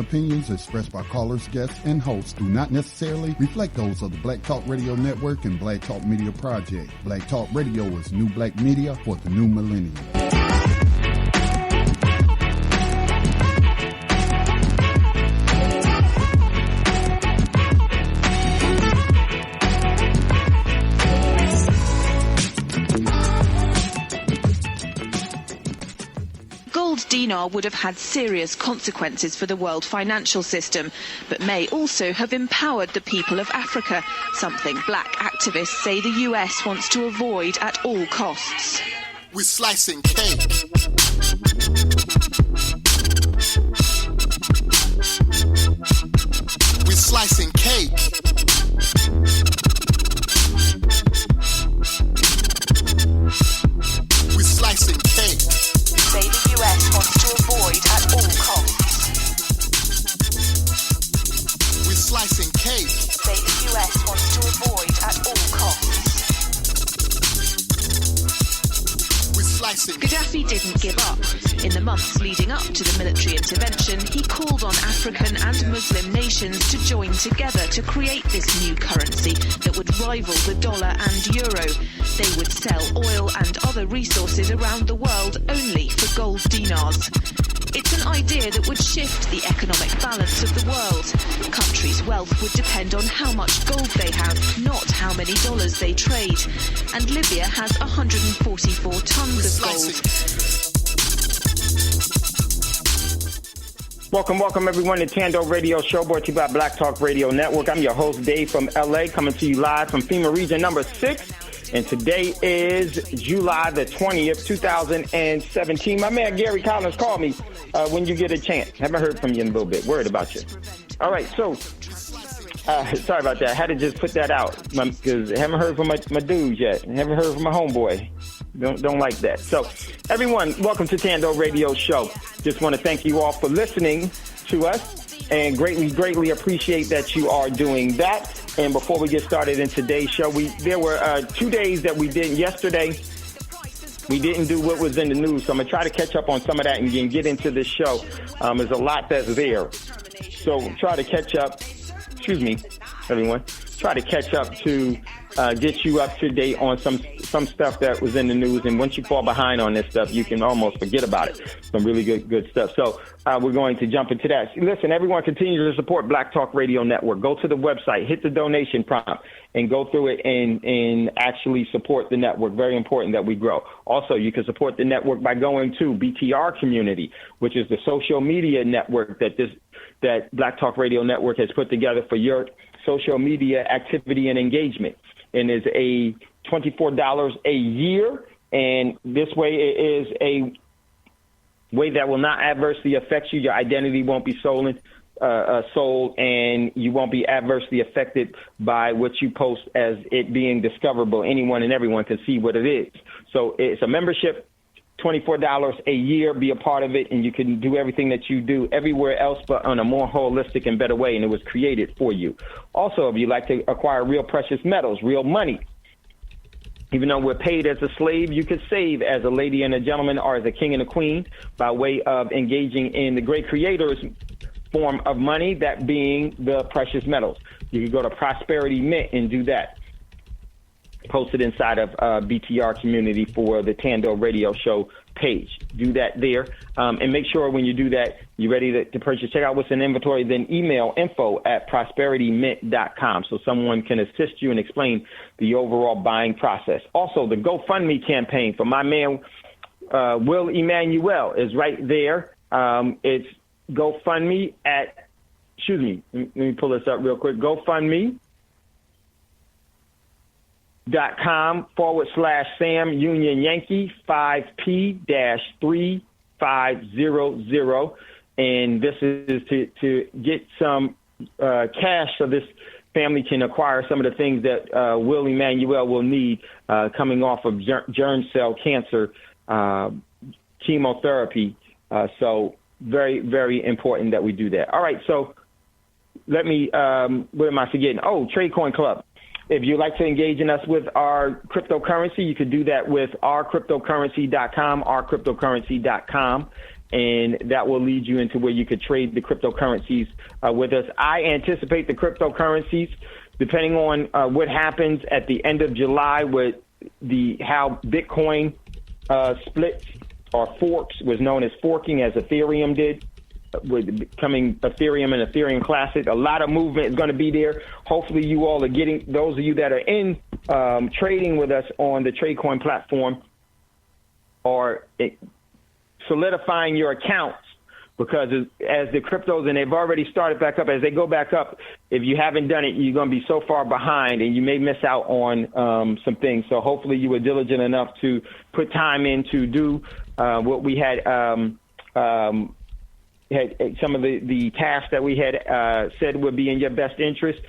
opinions expressed by callers, guests, and hosts do not necessarily reflect those of the Black Talk Radio Network and Black Talk Media Project. Black Talk Radio is new black media for the new millennium. Dinar would have had serious consequences for the world financial system, but may also have empowered the people of Africa, something black activists say the US wants to avoid at all costs. We're slicing cake. We're slicing cake. We're slicing cake. Say the US wants to avoid at all costs. We're slicing cake. Say the US wants to avoid at all costs. We're slicing. Gaddafi didn't give up. In the months leading up to the military intervention, he called on African and Muslim nations to join together to create this new currency that would rival the dollar and euro. They would sell oil and other resources around the world only for gold dinars. It's an idea that would shift the economic balance of the world. Countries' wealth would depend on how much gold they have, not how many dollars they trade. And Libya has 144 tons of gold. Welcome everyone to Thando Radio Show, brought to you by Black Talk Radio Network. I'm your host, Dave from LA, coming to you live from FEMA Region number 6. And today is July the 20th, 2017. My man Gary Collins called me when you get a chance. Haven't heard from you in a little bit. Worried about you. All right, so sorry about that. I had to just put that out because I haven't heard from my dudes yet. I haven't heard from my homeboy. Don't like that. So, everyone, welcome to Thando Radio Show. Just want to thank you all for listening to us and greatly appreciate that you are doing that. And before we get started in today's show, there were 2 days that we did yesterday. We didn't do what was in the news, so I'm going to try to catch up on some of that and get into this show. There's a lot that's there. So try to catch up. Excuse me, everyone. Try to catch up to get you up to date on some stuff that was in the news. And once you fall behind on this stuff, you can almost forget about it. Some really good stuff. So we're going to jump into that. Listen, everyone, continue to support Black Talk Radio Network. Go to the website, hit the donation prompt, and go through it and actually support the network. Very important that we grow. Also, you can support the network by going to BTR Community, which is the social media network that Black Talk Radio Network has put together for your social media activity and engagement. And is a $24 a year. And this way it is a way that will not adversely affect you. Your identity won't be sold, and you won't be adversely affected by what you post as it being discoverable. Anyone and everyone can see what it is. So it's a membership, $24 a year, be a part of it, and you can do everything that you do everywhere else but on a more holistic and better way, and it was created for you. Also, if you like to acquire real precious metals, real money, even though we're paid as a slave, you could save as a lady and a gentleman or as a king and a queen by way of engaging in the great creator's form of money, that being the precious metals. You can go to Prosperity Mint and do that. Posted inside of BTR Community for the Thando Radio Show page. Do that there. And make sure when you do that, you're ready to purchase. Check out what's in inventory. Then email info@prosperitymint.com so someone can assist you and explain the overall buying process. Also, the GoFundMe campaign for my man Will Emmanuel is right there. It's GoFundMe at, let me pull this up real quick. GoFundMe.com/Sam Union Yankee 5P-3500. And this is to get some cash so this family can acquire some of the things that Will Emmanuel will need coming off of germ cell cancer chemotherapy. So very, very important that we do that. All right, so let me, what am I forgetting? Oh, Tradecoin Club. If you'd like to engage in us with our cryptocurrency, you could do that with ourcryptocurrency.com, ourcryptocurrency.com. and that will lead you into where you could trade the cryptocurrencies with us. I anticipate the cryptocurrencies, depending on what happens at the end of July with how Bitcoin splits or forks, was known as forking, as Ethereum did, with becoming Ethereum and Ethereum Classic. A lot of movement is going to be there. Hopefully you all are getting, those of you that are in trading with us on the TradeCoin platform, are solidifying your accounts, because as the cryptos, and they've already started back up, as they go back up, if you haven't done it, you're going to be so far behind and you may miss out on some things. So hopefully you were diligent enough to put time in to do what we had some of the tasks that we had said would be in your best interest.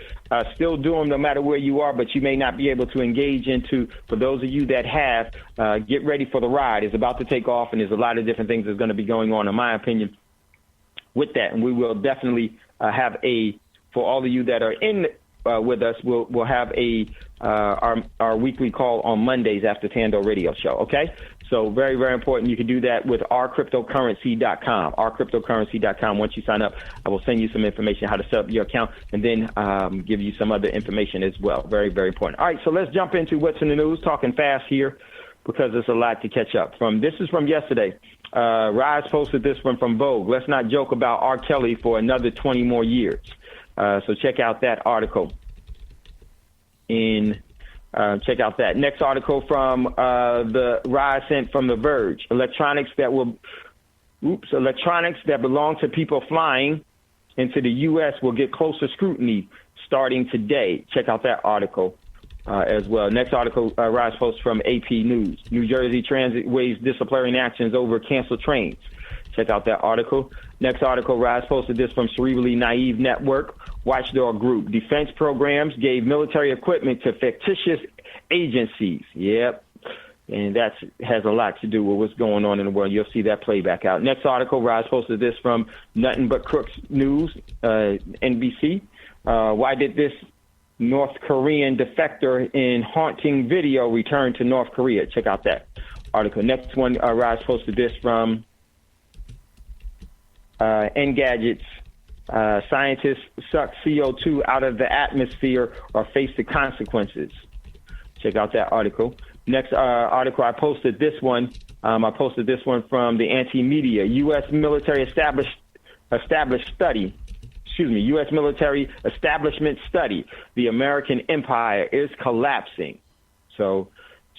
Still do them no matter where you are, but you may not be able to engage into. For those of you that have, get ready for the ride. It's about to take off, and there's a lot of different things that's going to be going on, in my opinion, with that. And we will definitely have for all of you that are in with us, we'll have our weekly call on Mondays after Thando Radio Show, okay? So very, very important. You can do that with ourcryptocurrency.com, ourcryptocurrency.com. Once you sign up, I will send you some information how to set up your account, and then give you some other information as well. Very, very important. All right, so let's jump into what's in the news, talking fast here, because there's a lot to catch up from. This is from yesterday. Rise posted this one from Vogue. Let's not joke about R. Kelly for another 20 more years. So check out that article. Check out that. Next article from the Rise sent from The Verge. Electronics that belong to people flying into the U.S. will get closer scrutiny starting today. Check out that article as well. Next article, Rise posts from AP News. New Jersey Transit weighs disciplinary actions over canceled trains. Check out that article. Next article, Rise posted this from Cerebrally Naive Network. Watchdog Group. Defense programs gave military equipment to fictitious agencies. Yep. And that has a lot to do with what's going on in the world. You'll see that play back out. Next article, Rise posted this from Nothing But Crooks News, NBC. Why did this North Korean defector in haunting video return to North Korea? Check out that article. Next one, Rise posted this from Engadget's. Scientists suck CO2 out of the atmosphere or face the consequences. Check out that article. Next article, I posted this one. I posted this one from the Anti-Media. U.S. military established study. U.S. military establishment study. The American empire is collapsing. So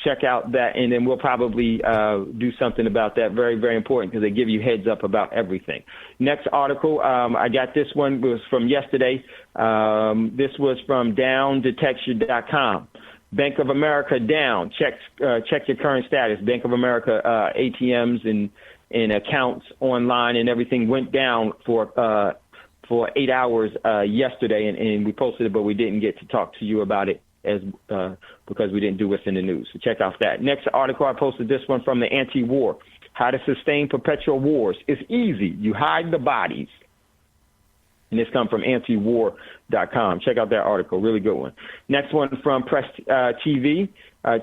check out that, and then we'll probably do something about that. Very, very important, because they give you heads up about everything. Next article, I got this one, was from yesterday. This was from downdetection.com. Bank of America down. Check your current status. Bank of America ATMs and accounts online and everything went down for 8 hours yesterday, and we posted it, but we didn't get to talk to you about it because we didn't do what's in the news. So check out that. Next article, I posted this one from the Anti-War. How to sustain perpetual wars. It's easy. You hide the bodies. And this comes from antiwar.com. Check out that article. Really good one. Next one from Press TV.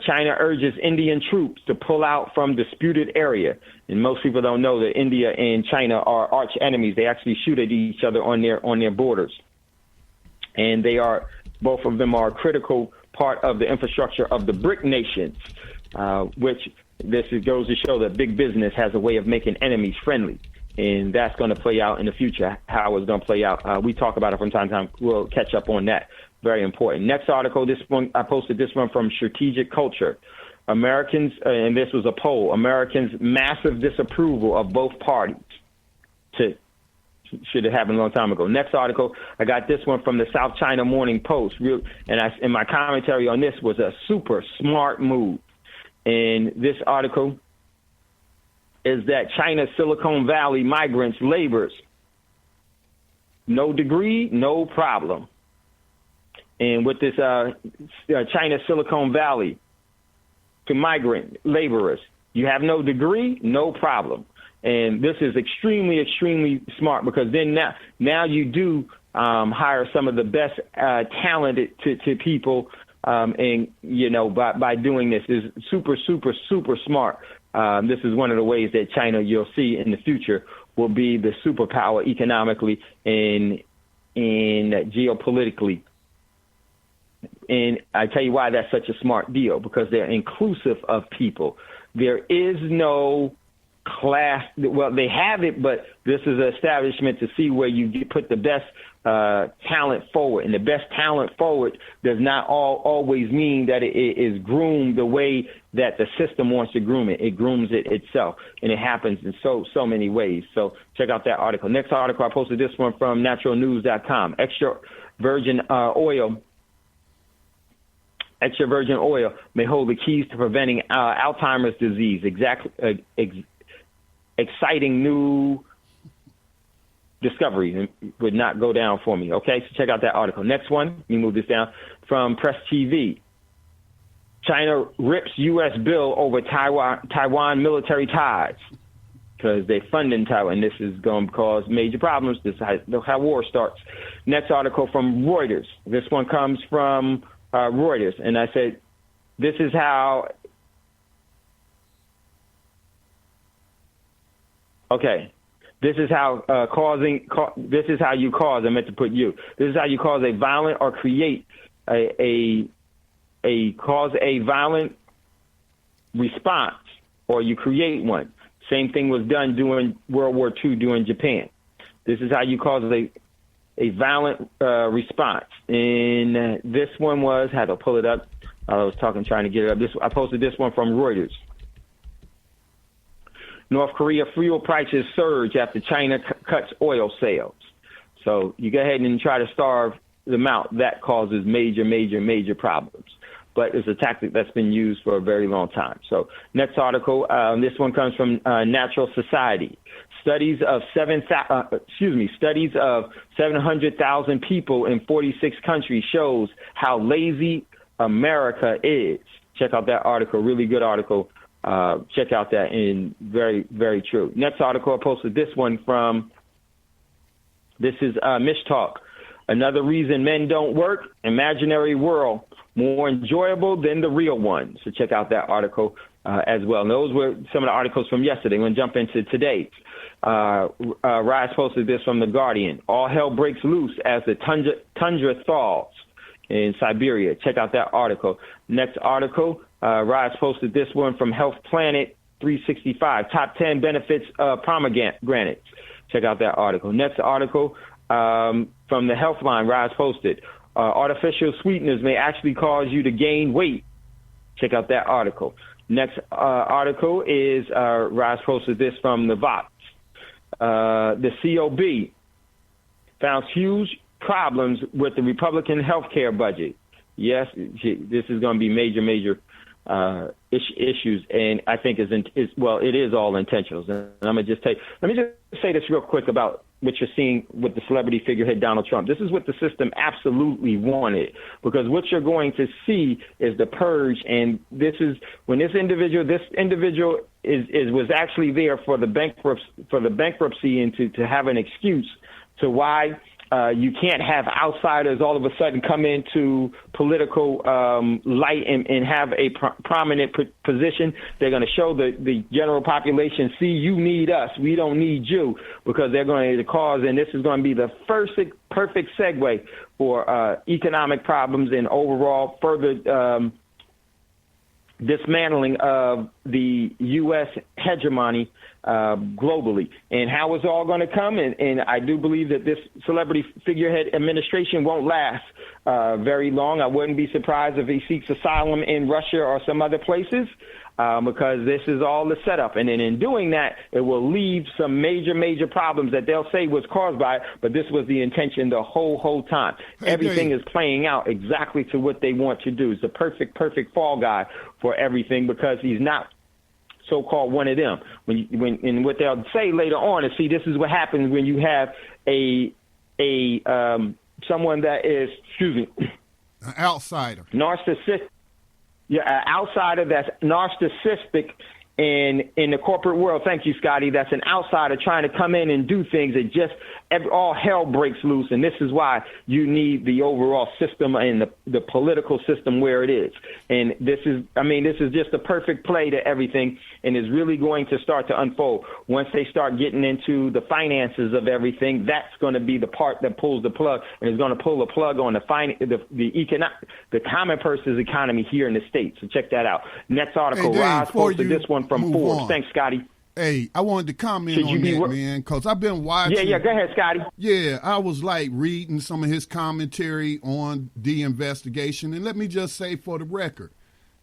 China urges Indian troops to pull out from disputed area. And most people don't know that India and China are arch enemies. They actually shoot at each other on their borders. And both of them are a critical part of the infrastructure of the BRIC nations, which this goes to show that big business has a way of making enemies friendly. And that's going to play out in the future, how it's going to play out. We talk about it from time to time. We'll catch up on that. Very important. Next article, this one, I posted this one from Strategic Culture. Americans, and this was a poll, Americans' massive disapproval of both parties. Should have happened a long time ago. Next article, I got this one from the South China Morning Post. And my commentary on this was a super smart move. And this article is that China's Silicon Valley migrants laborers. No degree, no problem. And with this China Silicon Valley to migrant laborers, you have no degree, no problem. And this is extremely, extremely smart, because then now you do hire some of the best talented to people, and by doing this is super, super, super smart. this is one of the ways that China, you'll see in the future, will be the superpower economically and geopolitically. And I tell you why that's such a smart deal, because they're inclusive of people. There is no class. Well, they have it, but this is an establishment to see where you put the best talent forward. And the best talent forward does not always mean that it is groomed the way that the system wants to groom it. It grooms it itself, and it happens in so many ways. So check out that article. Next article, I posted this one from naturalnews.com. Extra virgin oil may hold the keys to preventing Alzheimer's disease. Exciting new discovery would not go down for me. Okay, so check out that article. Next one, let me move this down, from Press TV. China rips U.S. bill over Taiwan military ties because they're funding Taiwan. This is going to cause major problems. This is how war starts. Next article from Reuters. This one comes from Reuters, and I said, this is how. Okay, this is how this is how you cause. I meant to put you. This is how you cause a violent or create a violent response, or you create one. Same thing was done during World War II during Japan. This is how you cause a violent response. And this one was, had to pull it up. I was trying to get it up. I posted this one from Reuters. North Korea fuel prices surge after China cuts oil sales. So you go ahead and try to starve them out. That causes major problems. But it's a tactic that's been used for a very long time. So next article, this one comes from Natural Society. Studies of 700,000 people in 46 countries shows how lazy America is. Check out that article. Really good article. Check out that, and very, very true. Next article, I posted this one from, this is Mish Talk. Another reason men don't work, imaginary world, more enjoyable than the real one. So check out that article as well. And those were some of the articles from yesterday. We're going to jump into today's. Rise posted this from The Guardian. All hell breaks loose as the tundra thaws in Siberia. Check out that article. Next article, Rise posted this one from Health Planet 365. Top 10 benefits of pomegranates. Check out that article. Next article from the Healthline, Rise posted. Artificial sweeteners may actually cause you to gain weight. Check out that article. Next article is Rise posted this from the Vox. The COB found huge problems with the Republican health care budget. Yes, this is going to be major issues, and I think it is all intentional. And I'm going to just let me just say this real quick about what you're seeing with the celebrity figurehead Donald Trump. This is what the system absolutely wanted, because what you're going to see is the purge, and this is when this individual was actually there for the bankruptcy and to have an excuse to why you can't have outsiders all of a sudden come into political light and have a prominent position. They're going to show the general population, see, you need us. We don't need you, because they're going to cause, and this is going to be the first perfect segue for economic problems and overall further dismantling of the U.S. hegemony globally. And how it's all going to come, and I do believe that this celebrity figurehead administration won't last very long. I wouldn't be surprised if he seeks asylum in Russia or some other places, because this is all the setup. And then in doing that, it will leave some major problems that they'll say was caused by it, but this was the intention the whole time. Everything is playing out exactly to what they want to do. It's the perfect fall guy for everything, because he's not so-called one of them. And what they'll say later on is, see, this is what happens when you have someone that is, an outsider, narcissistic. Yeah, an outsider that's narcissistic in the corporate world. Thank you, Scotty. That's an outsider trying to come in and do things and just all hell breaks loose, and this is why you need the overall system and the political system where it is. And this is just a perfect play to everything, and is really going to start to unfold. Once they start getting into the finances of everything, that's going to be the part that pulls the plug, and is going to pull the plug on the common person's economy here in the States. So check that out. Next article, Roz posted this one from Forbes. Thanks, Scotty. Hey, I wanted to comment on that, man, because I've been watching. Yeah, go ahead, Scotty. Yeah, I was like reading some of his commentary on the investigation. And let me just say for the record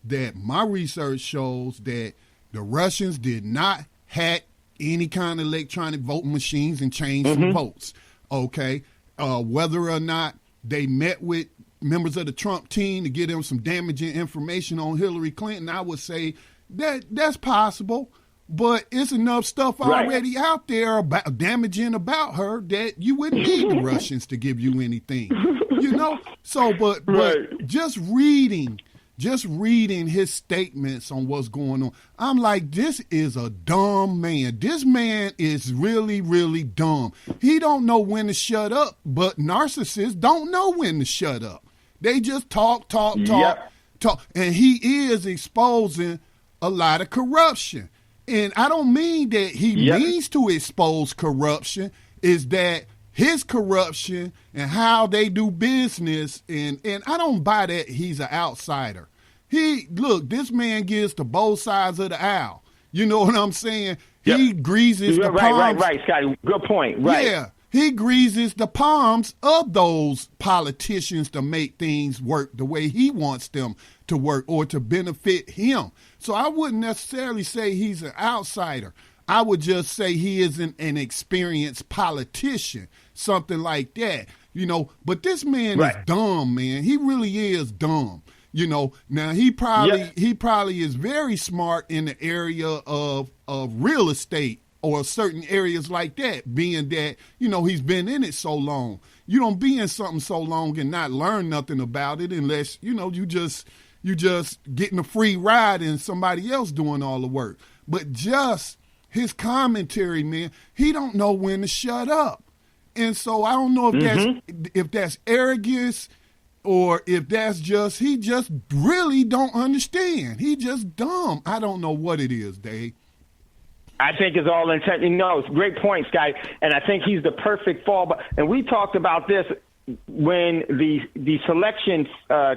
that my research shows that the Russians did not hack any kind of electronic voting machines and change some votes. Okay. Whether or not they met with members of the Trump team to get them some damaging information on Hillary Clinton, I would say that's possible. But it's enough stuff already out there about damaging about her that you wouldn't need the Russians to give you anything, you know? So, but just reading his statements on what's going on, I'm like, this is a dumb man. This man is really, really dumb. He don't know when to shut up, but narcissists don't know when to shut up. They just talk. And he is exposing a lot of corruption. And I don't mean that he means to expose corruption, is that his corruption and how they do business, and I don't buy that he's an outsider. This man gets to both sides of the aisle. You know what I'm saying? Yep. He greases the palms. Right, Scotty. Good point. Right. Yeah. He greases the palms of those politicians to make things work the way he wants them to work or to benefit him. So I wouldn't necessarily say he's an outsider. I would just say he isn't an experienced politician, something like that, you know. But this man is dumb, man. He really is dumb. You know, now he probably is very smart in the area of real estate or certain areas like that, being that, you know, he's been in it so long. You don't be in something so long and not learn nothing about it unless, you know, you just getting a free ride and somebody else doing all the work. But just his commentary, man, he don't know when to shut up. And so I don't know if that's arrogance or if that's just, he just really don't understand. He just dumb. I don't know what it is, Dave. I think it's all intent. No, it's a great point, Sky. And I think he's the perfect fall. And we talked about this when the selection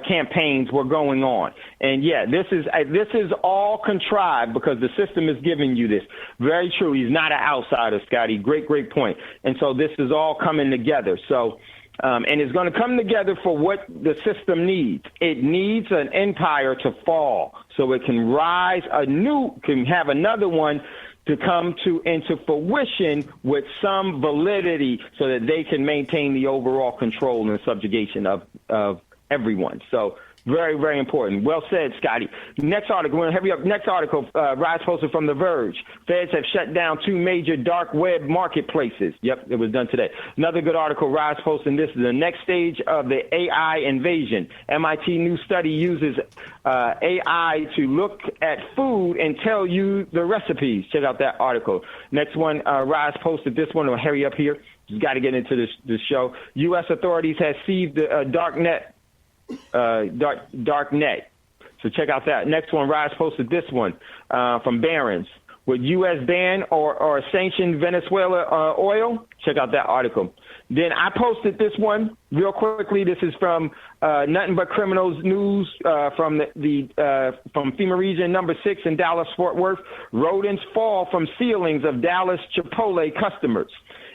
campaigns were going on. And yeah, this is all contrived because the system is giving you this. Very true. He's not an outsider, Scotty. Great point. And so this is all coming together. So, and it's going to come together for what the system needs. It needs an empire to fall so it can rise can have another one to come into fruition with some validity so that they can maintain the overall control and subjugation of everyone. So very, very important. Well said, Scotty. Next article, we're going to hurry up. Next article, Rise posted from The Verge. Feds have shut down 2 major dark web marketplaces. Yep, it was done today. Another good article, Rise posting this is the next stage of the AI invasion. MIT new study uses AI to look at food and tell you the recipes. Check out that article. Next one, Rise posted this one. We'll hurry up here. Just got to get into this show. U.S. authorities have seized the dark net. So check out that. Next one, Rise posted this one from Barron's. Would U.S. ban or sanction Venezuela oil? Check out that article. Then I posted this one real quickly. This is from Nothing But Criminals News from from FEMA Region number 6 in Dallas-Fort Worth. Rodents fall from ceilings of Dallas Chipotle customers.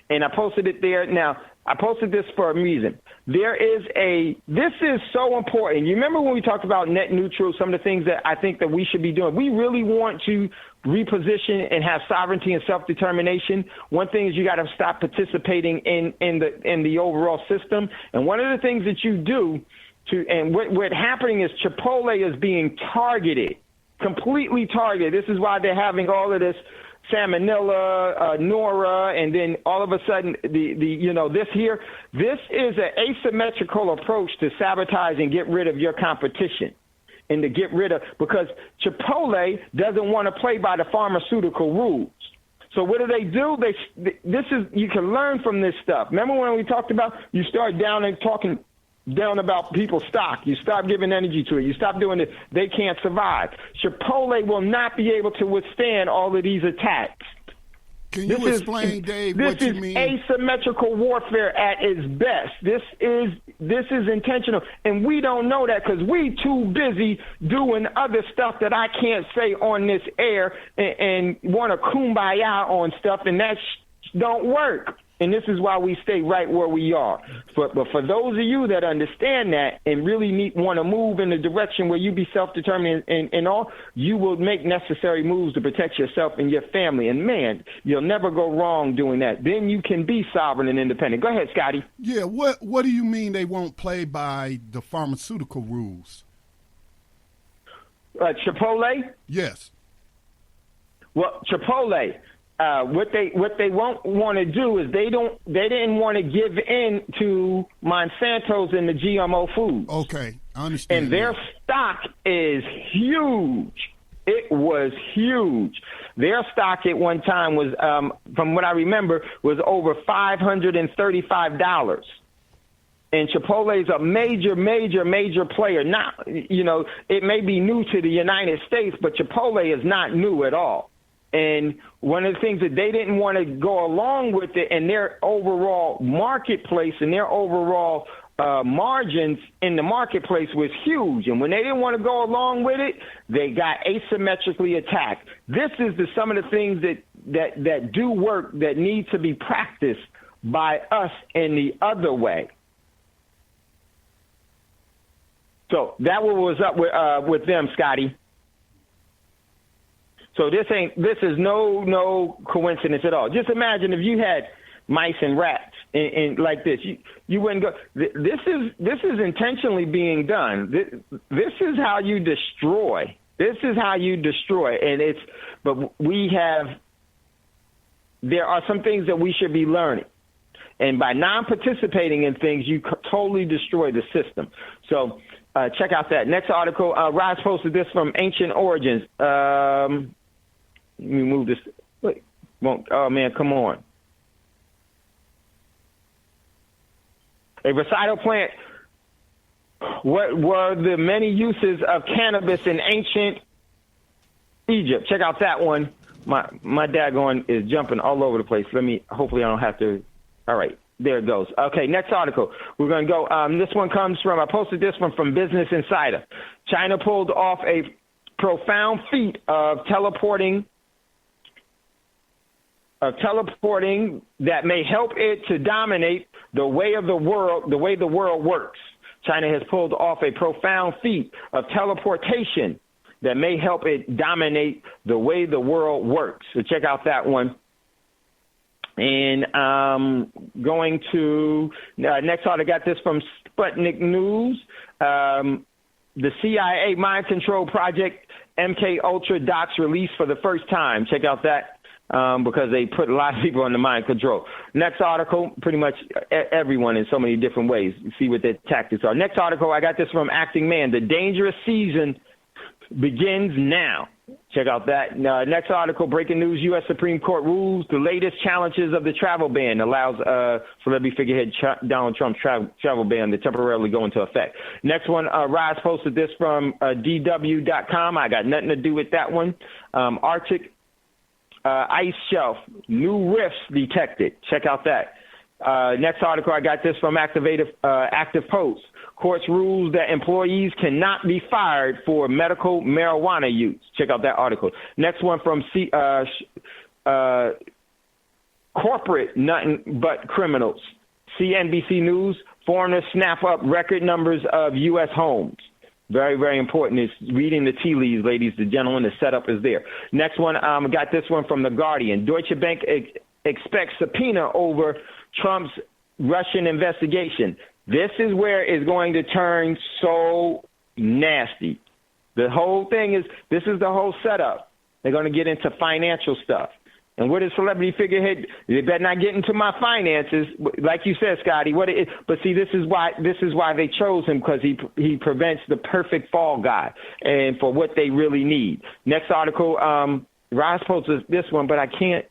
And I posted it there. Now, I posted this for a reason. This is so important. You remember when we talked about net neutral, some of the things that I think that we should be doing? We really want to reposition and have sovereignty and self-determination. One thing is you got to stop participating in the overall system. And one of the things that you do what's happening is Chipotle is being targeted, completely targeted. This is why they're having all of this salmonella, Nora, and then all of a sudden this is an asymmetrical approach to sabotage and get rid of your competition and to get rid of, because Chipotle doesn't want to play by the pharmaceutical rules. So what do? You can learn from this stuff. Remember when we talked about you start down and talking down about people's stock. You stop giving energy to it. You stop doing it. They can't survive. Chipotle will not be able to withstand all of these attacks. Can you explain, Dave, what you mean? This is asymmetrical warfare at its best. This is intentional, and we don't know that because we too busy doing other stuff that I can't say on this air and want to kumbaya on stuff, and that don't work. And this is why we stay right where we are. But for those of you that understand that and really want to move in the direction where you be self-determined and all, you will make necessary moves to protect yourself and your family. And, man, you'll never go wrong doing that. Then you can be sovereign and independent. Go ahead, Scotty. Yeah, what do you mean they won't play by the pharmaceutical rules? Chipotle? Yes. Well, Chipotle. What they won't want to do is they didn't want to give in to Monsanto's and the GMO foods. Okay, I understand. And their stock is huge. It was huge. Their stock at one time was, from what I remember, was over $535. And Chipotle is a major player. Not, it may be new to the United States, but Chipotle is not new at all. And one of the things that they didn't want to go along with it, and their overall marketplace and their overall margins in the marketplace was huge. And when they didn't want to go along with it, they got asymmetrically attacked. This is some of the things that do work that need to be practiced by us in the other way. So that was up with them, Scotty. So this is no coincidence at all. Just imagine if you had mice and rats and like this, you wouldn't go. This is intentionally being done. This is how you destroy. This is how you destroy. But there are some things that we should be learning. And by non-participating in things, you totally destroy the system. So check out that next article. Roz posted this from Ancient Origins. Let me move this. Wait, oh, man, come on. A recital plant. What were the many uses of cannabis in ancient Egypt? Check out that one. My daggone is jumping all over the place. Hopefully I don't have to. All right, there it goes. Okay, next article. We're going to go. This one comes from, I posted this one from Business Insider. China pulled off a profound feat of teleporting that may help it to dominate the way the world works. China has pulled off a profound feat of teleportation that may help it dominate the way the world works. So check out that one. And going to next article, I got this from Sputnik News. The CIA mind control project MK Ultra docs released for the first time. Check out that. Because they put a lot of people under mind control. Next article, pretty much everyone in so many different ways. See what their tactics are. Next article, I got this from Acting Man. The dangerous season begins now. Check out that. Next article, breaking news, U.S. Supreme Court rules the latest challenges of the travel ban, allows celebrity figurehead Donald Trump's travel ban to temporarily go into effect. Next one, Roz posted this from DW.com. I got nothing to do with that one. Arctic ice shelf, new rifts detected. Check out that. Next article, I got this from Active Post. Courts rules that employees cannot be fired for medical marijuana use. Check out that article. Next one from corporate nothing but criminals. CNBC News, foreigners snap up record numbers of U.S. homes. Very, very important is reading the tea leaves, ladies and gentlemen. The setup is there. Next one, I got this one from The Guardian. Deutsche Bank expects subpoena over Trump's Russian investigation. This is where it's going to turn so nasty. The whole thing is, this is the whole setup. They're going to get into financial stuff. And what is celebrity figurehead? They better not get into my finances, like you said, Scotty. But see, this is why they chose him, because he prevents the perfect fall guy, and for what they really need. Next article, Ross posted this one, but I can't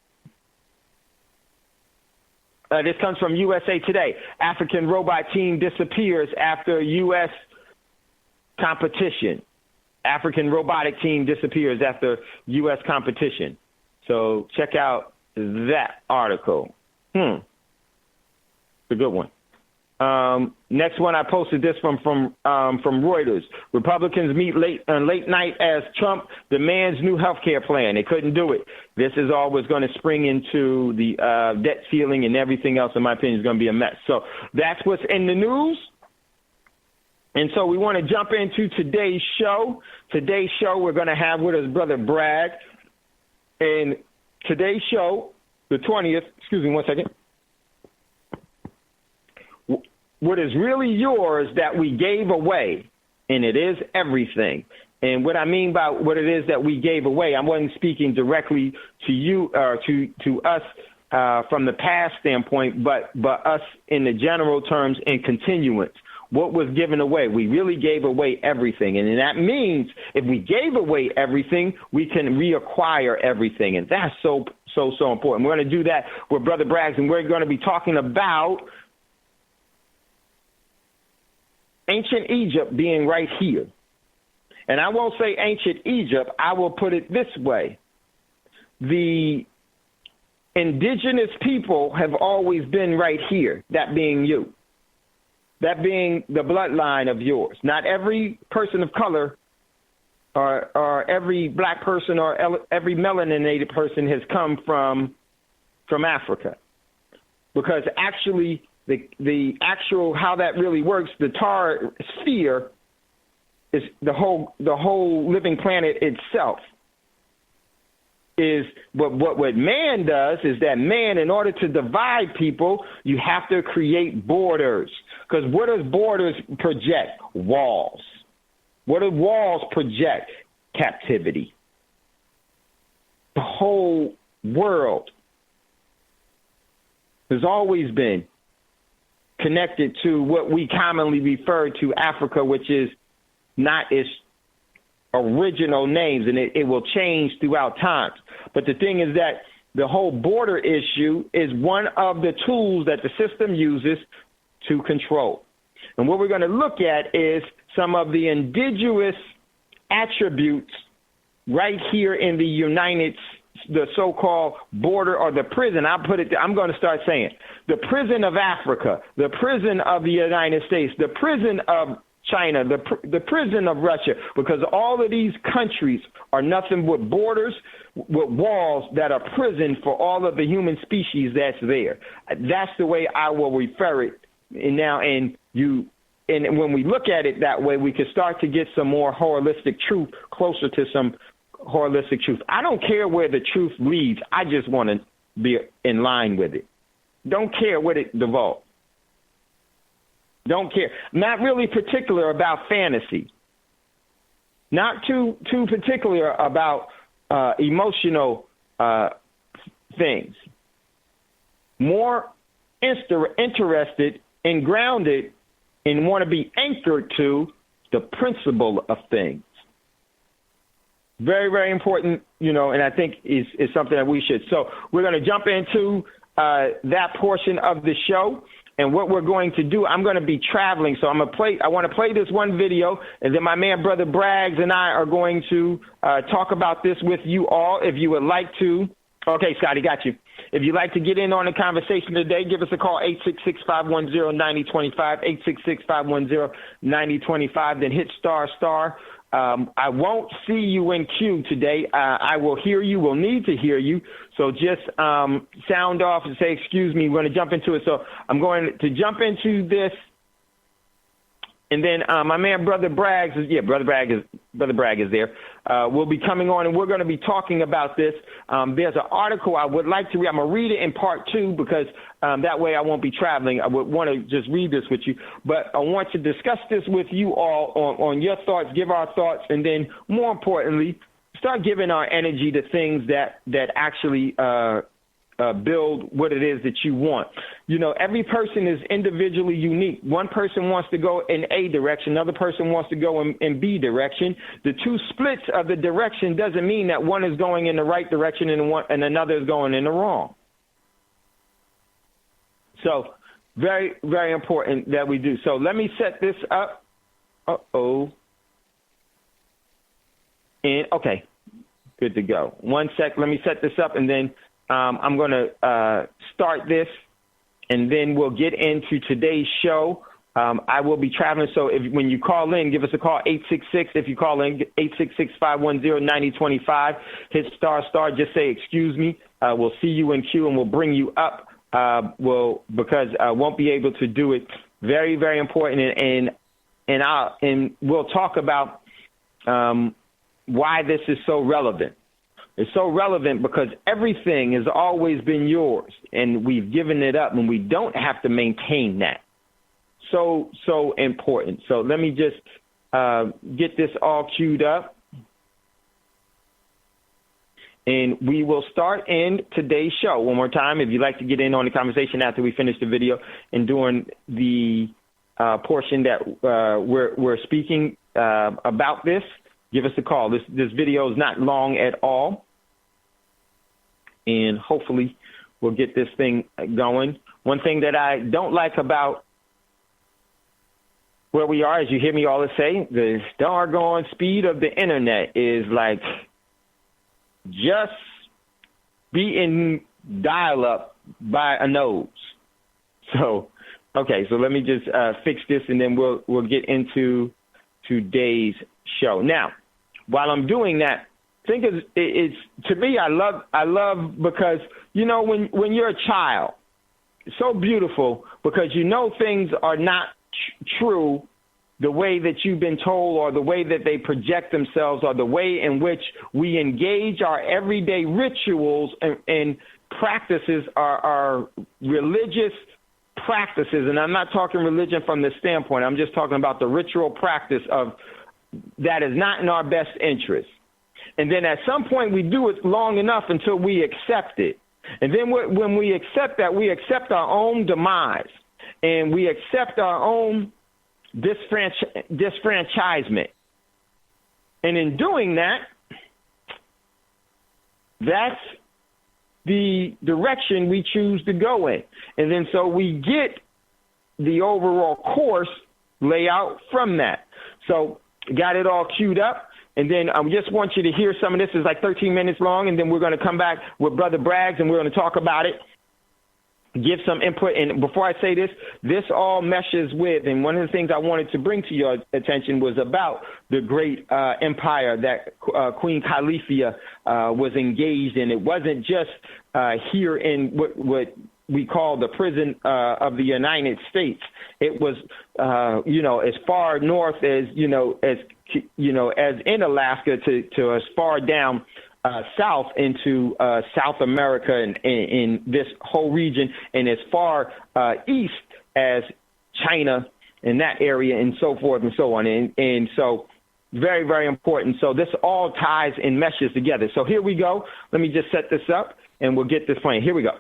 This comes from USA Today. African robot team disappears after U.S. competition. African robotic team disappears after U.S. competition. So check out that article. It's a good one. Next one, I posted this from Reuters. Republicans meet late night as Trump demands new health care plan. They couldn't do it. This is always going to spring into the debt ceiling, and everything else, in my opinion, is going to be a mess. So that's what's in the news. And so we want to jump into today's show. Today's show, we're going to have with us Brother Bragg. And today's show, the 20th, excuse me one second. What is really yours that we gave away, and it is everything. And what I mean by what it is that we gave away, I wasn't speaking directly to you or to us from the past standpoint, but us in the general terms in continuance. What was given away? We really gave away everything. And that means if we gave away everything, we can reacquire everything. And that's so important. We're going to do that with Brother Braggs, and we're going to be talking about ancient Egypt being right here. And I won't say ancient Egypt. I will put it this way. The indigenous people have always been right here, that being you. That being the bloodline of yours. Not every person of color or every black person or every melaninated person has come from Africa. Because actually, the actual how that really works, the tar sphere is the whole living planet itself. Is what man does is that man, in order to divide people, you have to create borders. Because what does borders project? Walls. What do walls project? Captivity. The whole world has always been connected to what we commonly refer to Africa, which is not its original names, and it will change throughout times. But the thing is that the whole border issue is one of the tools that the system uses to control. And what we're going to look at is some of the indigenous attributes right here in the so-called border or the prison. I'm going to start saying the prison of Africa, the prison of the United States, the prison of China, the prison of Russia, because all of these countries are nothing but borders with walls that are prison for all of the human species that's there. That's the way I will refer it. And when we look at it that way, we can start to get some more holistic truth, closer to some holistic truth. I don't care where the truth leads. I just want to be in line with it. Don't care what it devolves. Don't care. Not really particular about fantasy. Not too particular about emotional things. More interested and grounded and want to be anchored to the principle of things. Very, very important, and I think is something that we should. So we're going to jump into that portion of the show. And what we're going to do, I'm going to be traveling. So I want to play this one video, and then my man, Brother Braggs, and I are going to talk about this with you all. If you would like to, okay, Scotty, got you. If you'd like to get in on the conversation today, give us a call, 866-510-9025, 866-510-9025, then hit ***. I won't see you in queue today. I will hear you, will need to hear you. So just sound off and say, excuse me, we're going to jump into it. So I'm going to jump into this. And then my man, Brother Braggs, Brother Bragg is there. Will be coming on, and we're going to be talking about this. There's an article I would like to read. I'm going to read it in part 2 because that way I won't be traveling. I would want to just read this with you. But I want to discuss this with you all on your thoughts, give our thoughts, and then more importantly, start giving our energy to things that actually build what it is that you want. Every person is individually unique. One person wants to go in A direction, another person wants to go in B direction. The two splits of the direction doesn't mean that one is going in the right direction and another is going in the wrong. So very, very important that we do. So let me set this up. And okay, good to go. One sec. Let me set this up, and then I'm going to start this, and then we'll get into today's show. I will be traveling, so when you call in, give us a call, 866. If you call in, 866-510-9025. Hit star, just say, excuse me. We'll see you in queue, and we'll bring you up. Because I won't be able to do it. Very, very important, and we'll talk about why this is so relevant. It's so relevant because everything has always been yours, and we've given it up, and we don't have to maintain that. So important. So let me just get this all queued up. And we will start in today's show. One more time, if you'd like to get in on the conversation after we finish the video and during the portion that we're speaking about this, give us a call. This video is not long at all. And hopefully we'll get this thing going. One thing that I don't like about where we are, as you hear me always say, the doggone speed of the internet is like just being dial-up by a nose. So, okay, so let me just fix this, and then we'll get into today's show. Now, while I'm doing that, think it's to me, I love because, you know, when you're a child, it's so beautiful because you know things are not true the way that you've been told, or the way that they project themselves, or the way in which we engage our everyday rituals and practices, our religious practices. And I'm not talking religion from this standpoint. I'm just talking about the ritual practice of that is not in our best interest. And then at some point we do it long enough until we accept it. And then when we accept that, we accept our own demise, and we accept our own disfranchisement. And in doing that, that's the direction we choose to go in. And then so we get the overall course layout from that. So got it all queued up. And then I just want you to hear some of this. It's like 13 minutes long, and then we're going to come back with Brother Braggs, and we're going to talk about it, give some input. And before I say this all meshes with, and one of the things I wanted to bring to your attention was about the great empire that Queen Califia was engaged in. It wasn't just here in what we call the prison of the United States. It was, as far north as in Alaska to as far down south into South America and in this whole region, and as far east as China and that area, and so forth and so on. And so very, very important. So this all ties and meshes together. So here we go. Let me just set this up, and we'll get this playing. Here we go.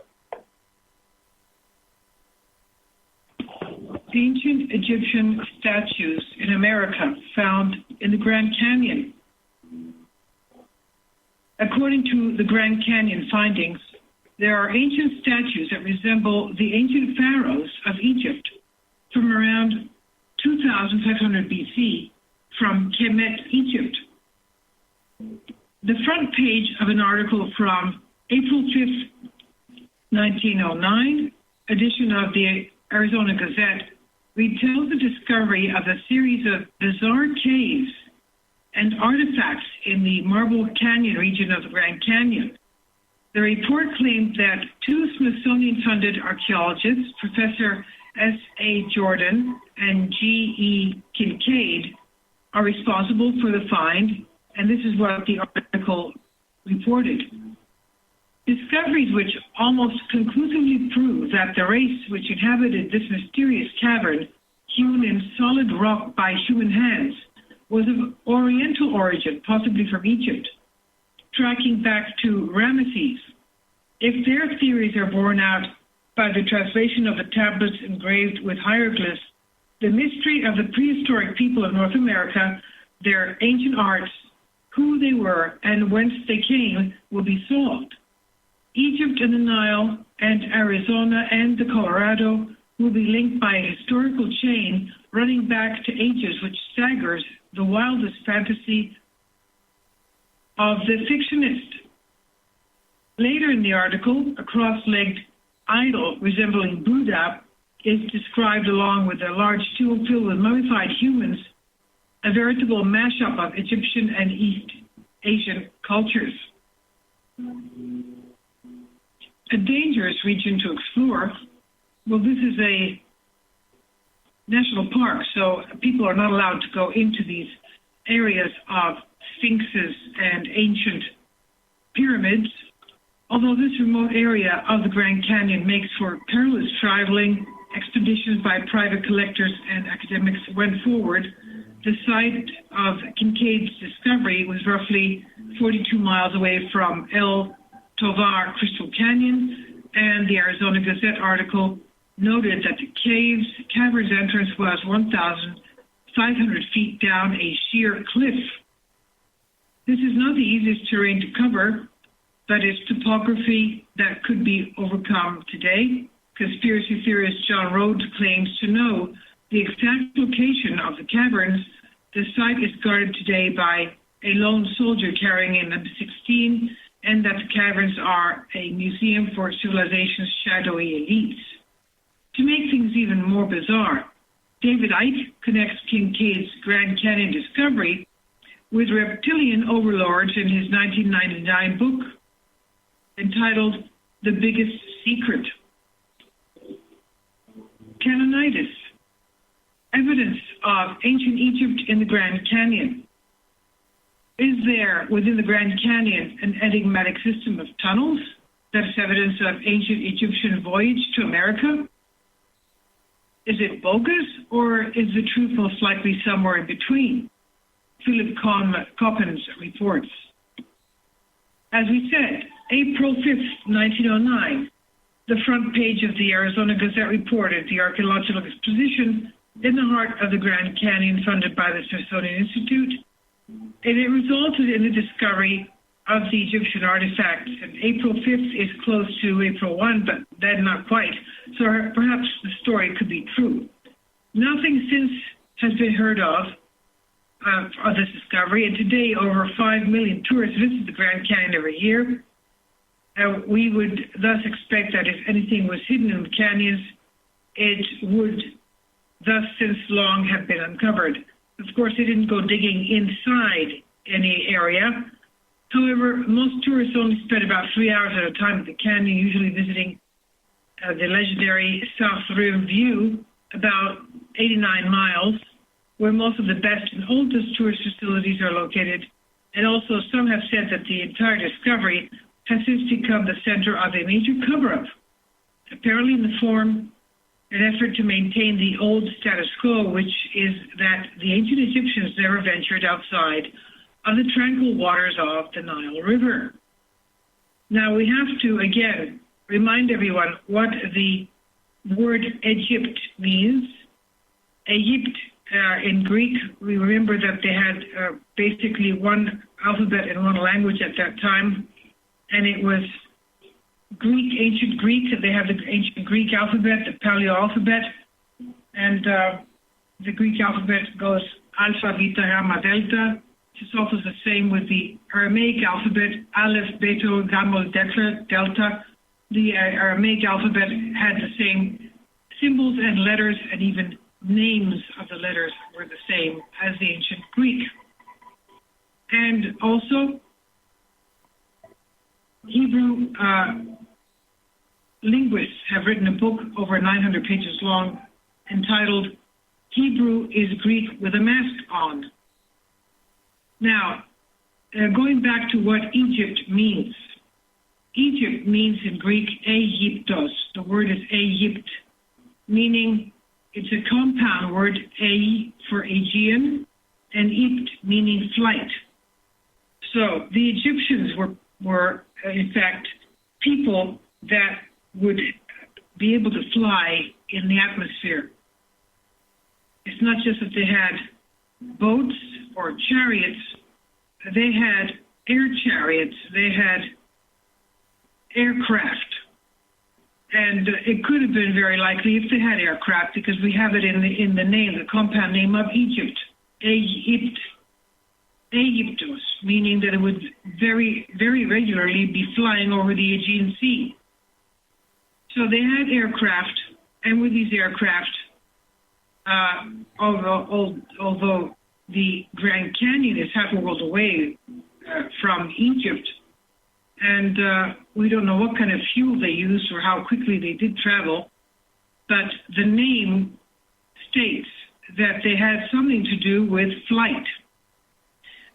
Ancient Egyptian statues in America found in the Grand Canyon. According to the Grand Canyon findings, there are ancient statues that resemble the ancient pharaohs of Egypt from around 2500 BC from Kemet, Egypt. The front page of an article from April 5th, 1909, edition of the Arizona Gazette, retells the discovery of a series of bizarre caves and artifacts in the Marble Canyon region of the Grand Canyon. The report claimed that two Smithsonian-funded archaeologists, Professor S.A. Jordan and G.E. Kincaid, are responsible for the find, and this is what the article reported. Discoveries which almost conclusively prove that the race which inhabited this mysterious cavern, hewn in solid rock by human hands, was of Oriental origin, possibly from Egypt, tracking back to Ramesses. If their theories are borne out by the translation of the tablets engraved with hieroglyphs, the mystery of the prehistoric people of North America, their ancient arts, who they were, and whence they came will be solved. Egypt and the Nile and Arizona and the Colorado will be linked by a historical chain running back to ages which staggers the wildest fantasy of the fictionist. Later in the article, a cross-legged idol resembling Buddha is described along with a large tomb filled with mummified humans, a veritable mashup of Egyptian and East Asian cultures. A dangerous region to explore. Well, this is a national park, so people are not allowed to go into these areas of sphinxes and ancient pyramids, although this remote area of the Grand Canyon makes for perilous traveling. Expeditions by private collectors and academics went forward. The site of Kincaid's discovery was roughly 42 miles away from El Tovar Crystal Canyon, and the Arizona Gazette article noted that the caver's entrance was 1,500 feet down a sheer cliff. This is not the easiest terrain to cover, but it's topography that could be overcome today. Conspiracy theorist John Rhodes claims to know the exact location of the caverns. The site is guarded today by a lone soldier carrying an M16, and that the caverns are a museum for civilization's shadowy elites. To make things even more bizarre, David Icke connects Kincaid's Grand Canyon discovery with reptilian overlords in his 1999 book entitled The Biggest Secret. Canonitis, evidence of ancient Egypt in the Grand Canyon. Is there within the Grand Canyon an enigmatic system of tunnels that's evidence of ancient Egyptian voyage to America? Is it bogus, or is the truth most likely somewhere in between? Philip Coppens reports. As we said, April 5th, 1909, the front page of the Arizona Gazette reported the archaeological exposition in the heart of the Grand Canyon funded by the Smithsonian Institute, and it resulted in the discovery of the Egyptian artifacts. And April 5th is close to April 1, but then not quite. So perhaps the story could be true. Nothing since has been heard of this discovery, and today over 5 million tourists visit the Grand Canyon every year. We would thus expect that if anything was hidden in the canyons, it would thus since long have been uncovered. Of course, they didn't go digging inside any area. However, most tourists only spend about 3 hours at a time at the canyon, usually visiting the legendary South Rim View, about 89 miles, where most of the best and oldest tourist facilities are located. And also, some have said that the entire discovery has since become the center of a major cover-up, apparently in the form an effort to maintain the old status quo, which is that the ancient Egyptians never ventured outside of the tranquil waters of the Nile River. Now, we have to, again, remind everyone what the word Egypt means. Egypt, in Greek, we remember that they had basically one alphabet and one language at that time, and it was Greek, ancient Greek. They have the ancient Greek alphabet, the Paleo alphabet, and the Greek alphabet goes Alpha, Beta, Gamma, Delta. It's also the same with the Aramaic alphabet, Aleph, Beta, Gamma, Delta. The Aramaic alphabet had the same symbols and letters, and even names of the letters were the same as the ancient Greek. And also, Hebrew linguists have written a book over 900 pages long entitled Hebrew is Greek with a Mask On. Now, going back to what Egypt means. Egypt means in Greek Aegyptos. The word is Egypt, meaning it's a compound word, A for Aegean, and Ipt meaning flight. So the Egyptians were in fact, people that would be able to fly in the atmosphere. It's not just that they had boats or chariots, they had air chariots, they had aircraft. And it could have been very likely if they had aircraft, because we have it in the name, the compound name of Egypt, Aegyptos, meaning that it would very, very regularly be flying over the Aegean Sea. So they had aircraft, and with these aircraft, although the Grand Canyon is half a world away from Egypt, and we don't know what kind of fuel they used or how quickly they did travel, but the name states that they had something to do with flight.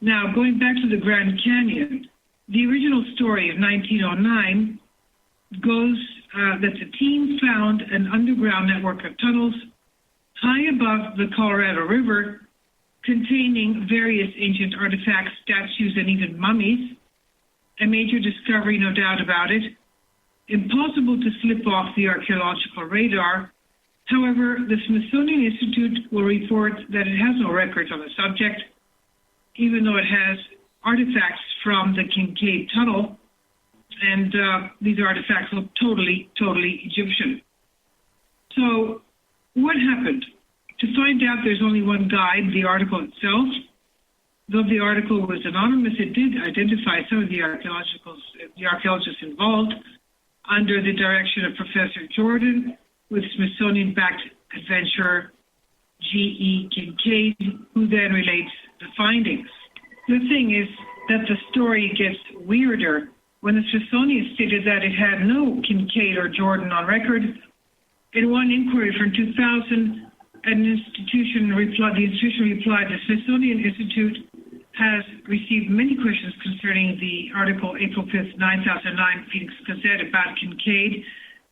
Now, going back to the Grand Canyon, the original story of 1909 goes that the team found an underground network of tunnels high above the Colorado River containing various ancient artifacts, statues, and even mummies. A major discovery, no doubt about it. Impossible to slip off the archaeological radar. However, the Smithsonian Institute will report that it has no records on the subject, even though it has artifacts from the Kincaid Tunnel, and these artifacts look totally Egyptian. So what happened? To find out, there's only one guide, the article itself. Though the article was anonymous, it did identify some of the archaeologists involved under the direction of Professor Jordan, with Smithsonian-backed adventurer G.E. Kincaid, who then relates the findings. The thing is that the story gets weirder when the Smithsonian stated that it had no Kincaid or Jordan on record. In one inquiry from 2000, the institution replied, the Smithsonian Institute has received many questions concerning the article April 5th, 2009, Phoenix Gazette about Kincaid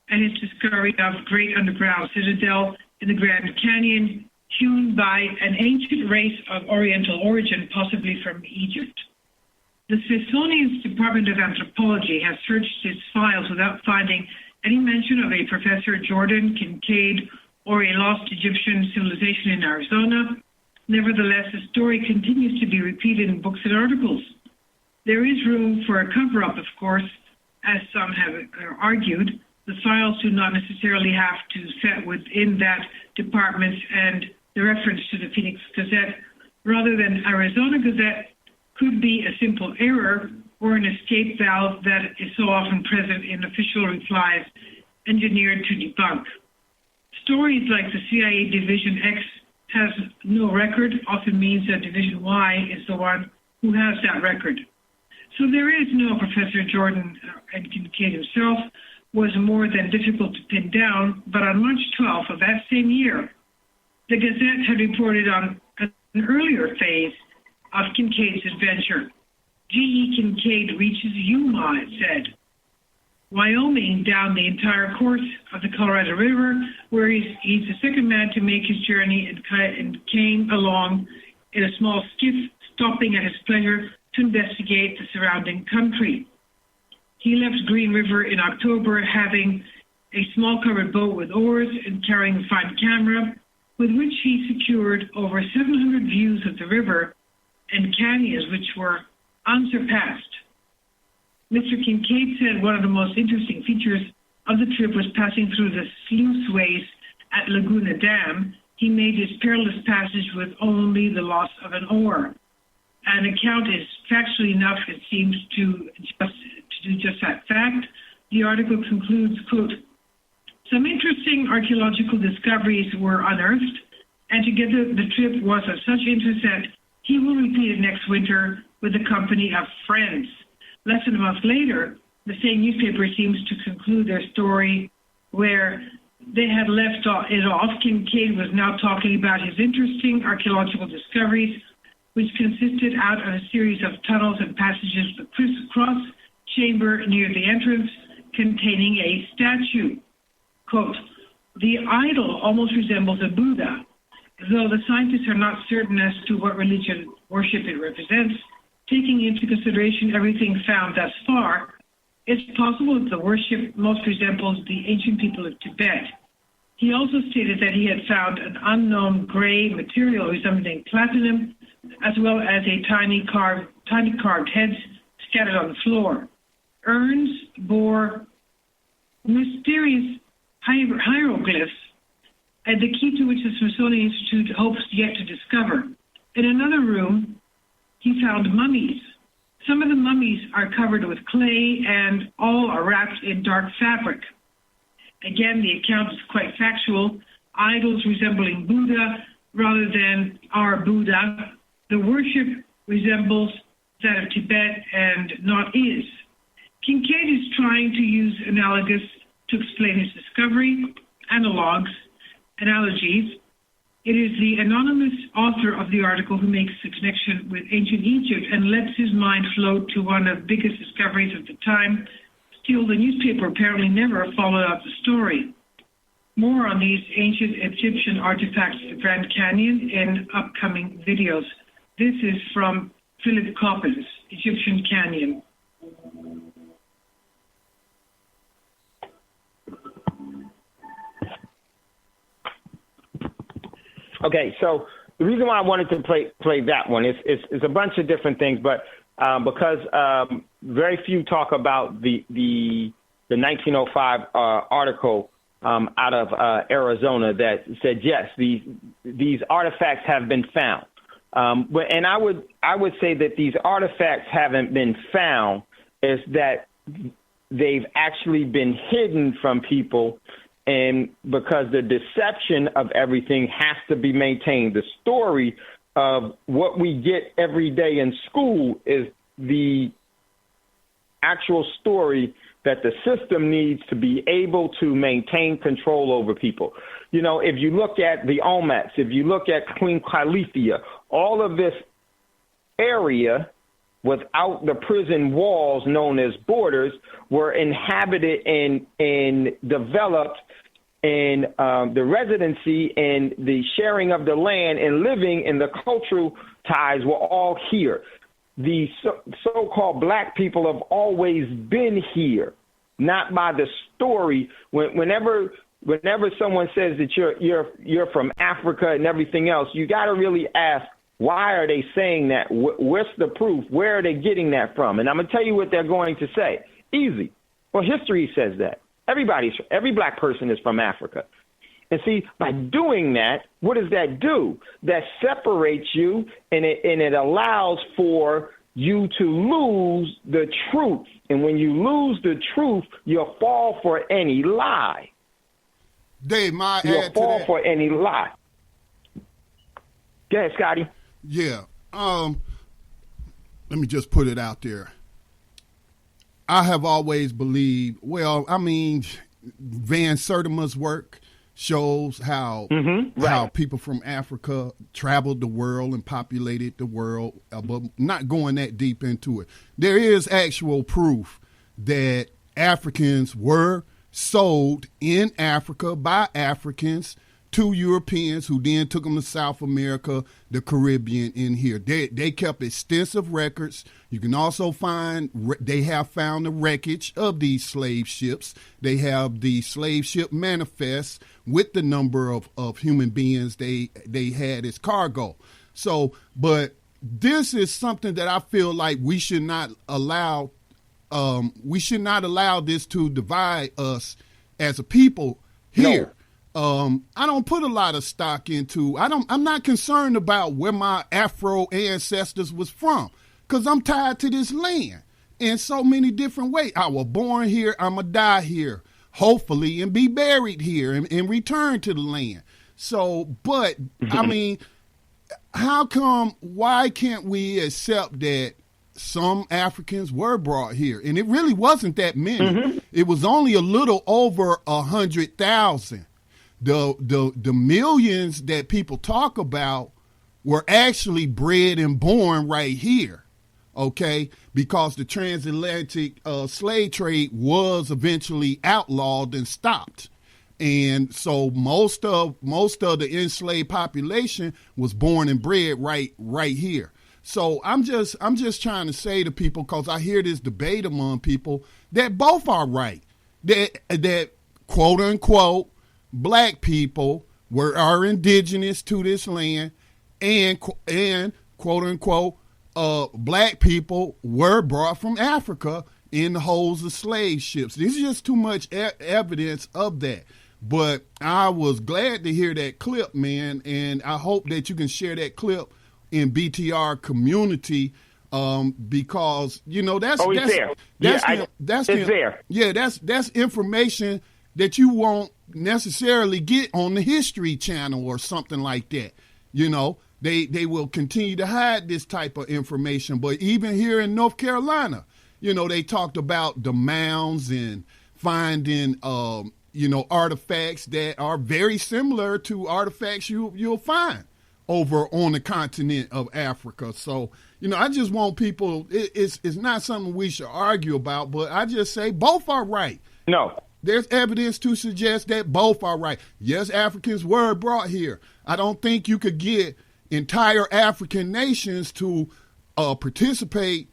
and his discovery of great underground citadel in the Grand Canyon, hewn by an ancient race of Oriental origin, possibly from Egypt. The Smithsonian's Department of Anthropology has searched its files without finding any mention of a Professor Jordan, Kincaid, or a lost Egyptian civilization in Arizona. Nevertheless, the story continues to be repeated in books and articles. There is room for a cover-up, of course, as some have argued. The files do not necessarily have to fit within that department, and the reference to the Phoenix Gazette rather than Arizona Gazette could be a simple error or an escape valve that is so often present in official replies engineered to debunk. Stories like the CIA Division X has no record often means that Division Y is the one who has that record. So there is no Professor Jordan, and Kincaid himself was more than difficult to pin down, but on March 12th of that same year, the Gazette had reported on an earlier phase of Kincaid's adventure. G.E. Kincaid reaches Yuma, it said, Wyoming, down the entire course of the Colorado River, where he's the second man to make his journey and came along in a small skiff, stopping at his pleasure to investigate the surrounding country. He left Green River in October, having a small covered boat with oars and carrying a fine camera, with which he secured over 700 views of the river and canyons, which were unsurpassed. Mr. Kincaid said one of the most interesting features of the trip was passing through the sluiceways at Laguna Dam. He made his perilous passage with only the loss of an oar. An account is factually enough, it seems, to do just that fact. The article concludes, quote, some interesting archaeological discoveries were unearthed, and together the trip was of such interest that he will repeat it next winter with a company of friends. Less than a month later, the same newspaper seems to conclude their story where they had left it off. Kincaid was now talking about his interesting archaeological discoveries, which consisted out of a series of tunnels and passages with a crisscross chamber near the entrance containing a statue. Quote, the idol almost resembles a Buddha, though the scientists are not certain as to what religion worship it represents. Taking into consideration everything found thus far, it's possible that the worship most resembles the ancient people of Tibet. He also stated that he had found an unknown gray material resembling platinum, as well as a tiny carved heads scattered on the floor. urns bore mysterious hieroglyphs, and the key to which the Smithsonian Institute hopes yet to discover. In another room, he found mummies. Some of the mummies are covered with clay and all are wrapped in dark fabric. Again, the account is quite factual. Idols resembling Buddha rather than our Buddha. The worship resembles that of Tibet and not is. Kincaid is trying to use analogous to explain his discovery, analogies. It is the anonymous author of the article who makes the connection with ancient Egypt and lets his mind float to one of the biggest discoveries of the time. Still, the newspaper apparently never followed up the story. More on these ancient Egyptian artifacts of the Grand Canyon in upcoming videos. This is from Philip Coppens, Egyptian Canyon. Okay, so the reason why I wanted to play that one is a bunch of different things, but because very few talk about the 1905 article out of Arizona that said yes, these artifacts have been found, and I would say that these artifacts haven't been found, is that they've actually been hidden from people. And because the deception of everything has to be maintained, the story of what we get every day in school is the actual story that the system needs to be able to maintain control over people. You know, if you look at the Olmecs, if you look at Queen Califia, all of this area without the prison walls known as borders were inhabited and developed, and the residency and the sharing of the land and living and the cultural ties were all here. The so-called black people have always been here, not by the story. Whenever someone says that you're from Africa and everything else, you got to really ask, why are they saying that? What's the proof? Where are they getting that from? And I'm going to tell you what they're going to say. Easy. Well, history says that. Every black person is from Africa. And see, by doing that, what does that do? That separates you, and it allows for you to lose the truth. And when you lose the truth, you'll fall for any lie. Dave, you'll fall for any lie. Go ahead, Scotty. Yeah. Let me just put it out there. I have always believed, Van Sertima's work shows how how people from Africa traveled the world and populated the world, but not going that deep into it. There is actual proof that Africans were sold in Africa by Africans to Europeans who then took them to South America, the Caribbean in here. They kept extensive records. You can also they have found the wreckage of these slave ships. They have the slave ship manifests with the number of human beings they had as cargo. So, but this is something that I feel like we should not allow. We should not allow this to divide us as a people here. No. I don't put a lot of stock into, I'm not concerned about where my Afro ancestors was from, because I'm tied to this land in so many different ways. I was born here, I'm going to die here, hopefully, and be buried here and return to the land. So, but, I mean, why can't we accept that some Africans were brought here? And it really wasn't that many. It was only a little over 100,000. The millions that people talk about were actually bred and born right here, okay? Because the transatlantic slave trade was eventually outlawed and stopped. And so most of the enslaved population was born and bred right here. So I'm just trying to say to people, because I hear this debate among people, that both are right. That quote unquote black people are indigenous to this land, and quote unquote black people were brought from Africa in the holds of slave ships. There's just too much evidence of that. But I was glad to hear that clip, man, and I hope that you can share that clip in BTR community, because that's there. That's information that you won't necessarily get on the History Channel or something like that. They will continue to hide this type of information. But even here in North Carolina, they talked about the mounds and finding artifacts that are very similar to artifacts you'll find over on the continent of Africa. So, I just want people, it's not something we should argue about, but I just say both are right. No. There's evidence to suggest that both are right. Yes, Africans were brought here. I don't think you could get entire African nations to participate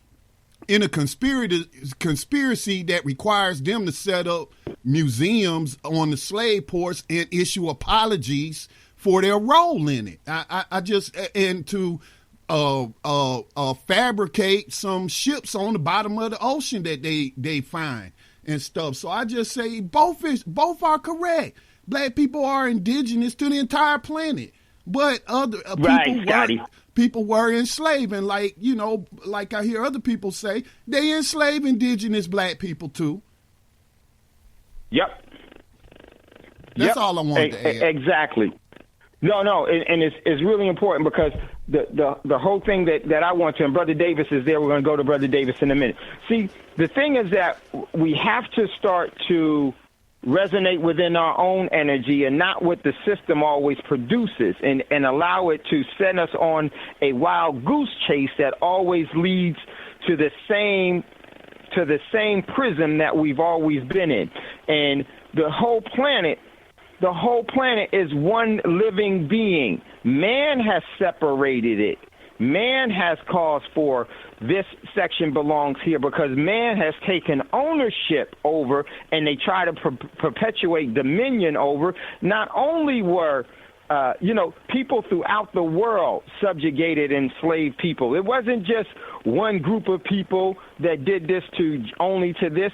in a conspiracy that requires them to set up museums on the slave ports and issue apologies for their role in it. And to fabricate some ships on the bottom of the ocean that they find and stuff. So I just say both are correct. Black people are indigenous to the entire planet, but other people were enslaved, and like I hear other people say, they enslave indigenous black people too. Yep. That's all I wanted to add. Exactly. No, and it's really important because the whole thing that I want to, and Brother Davis is there, we're going to go to Brother Davis in a minute. See, the thing is that we have to start to resonate within our own energy and not what the system always produces, and allow it to send us on a wild goose chase that always leads to the same prism that we've always been in. And the whole planet is one living being. Man has separated it. Man has caused for this section belongs here because man has taken ownership over, and they try to perpetuate dominion over. Not only were people throughout the world subjugated enslaved people. It wasn't just one group of people that did this only to this.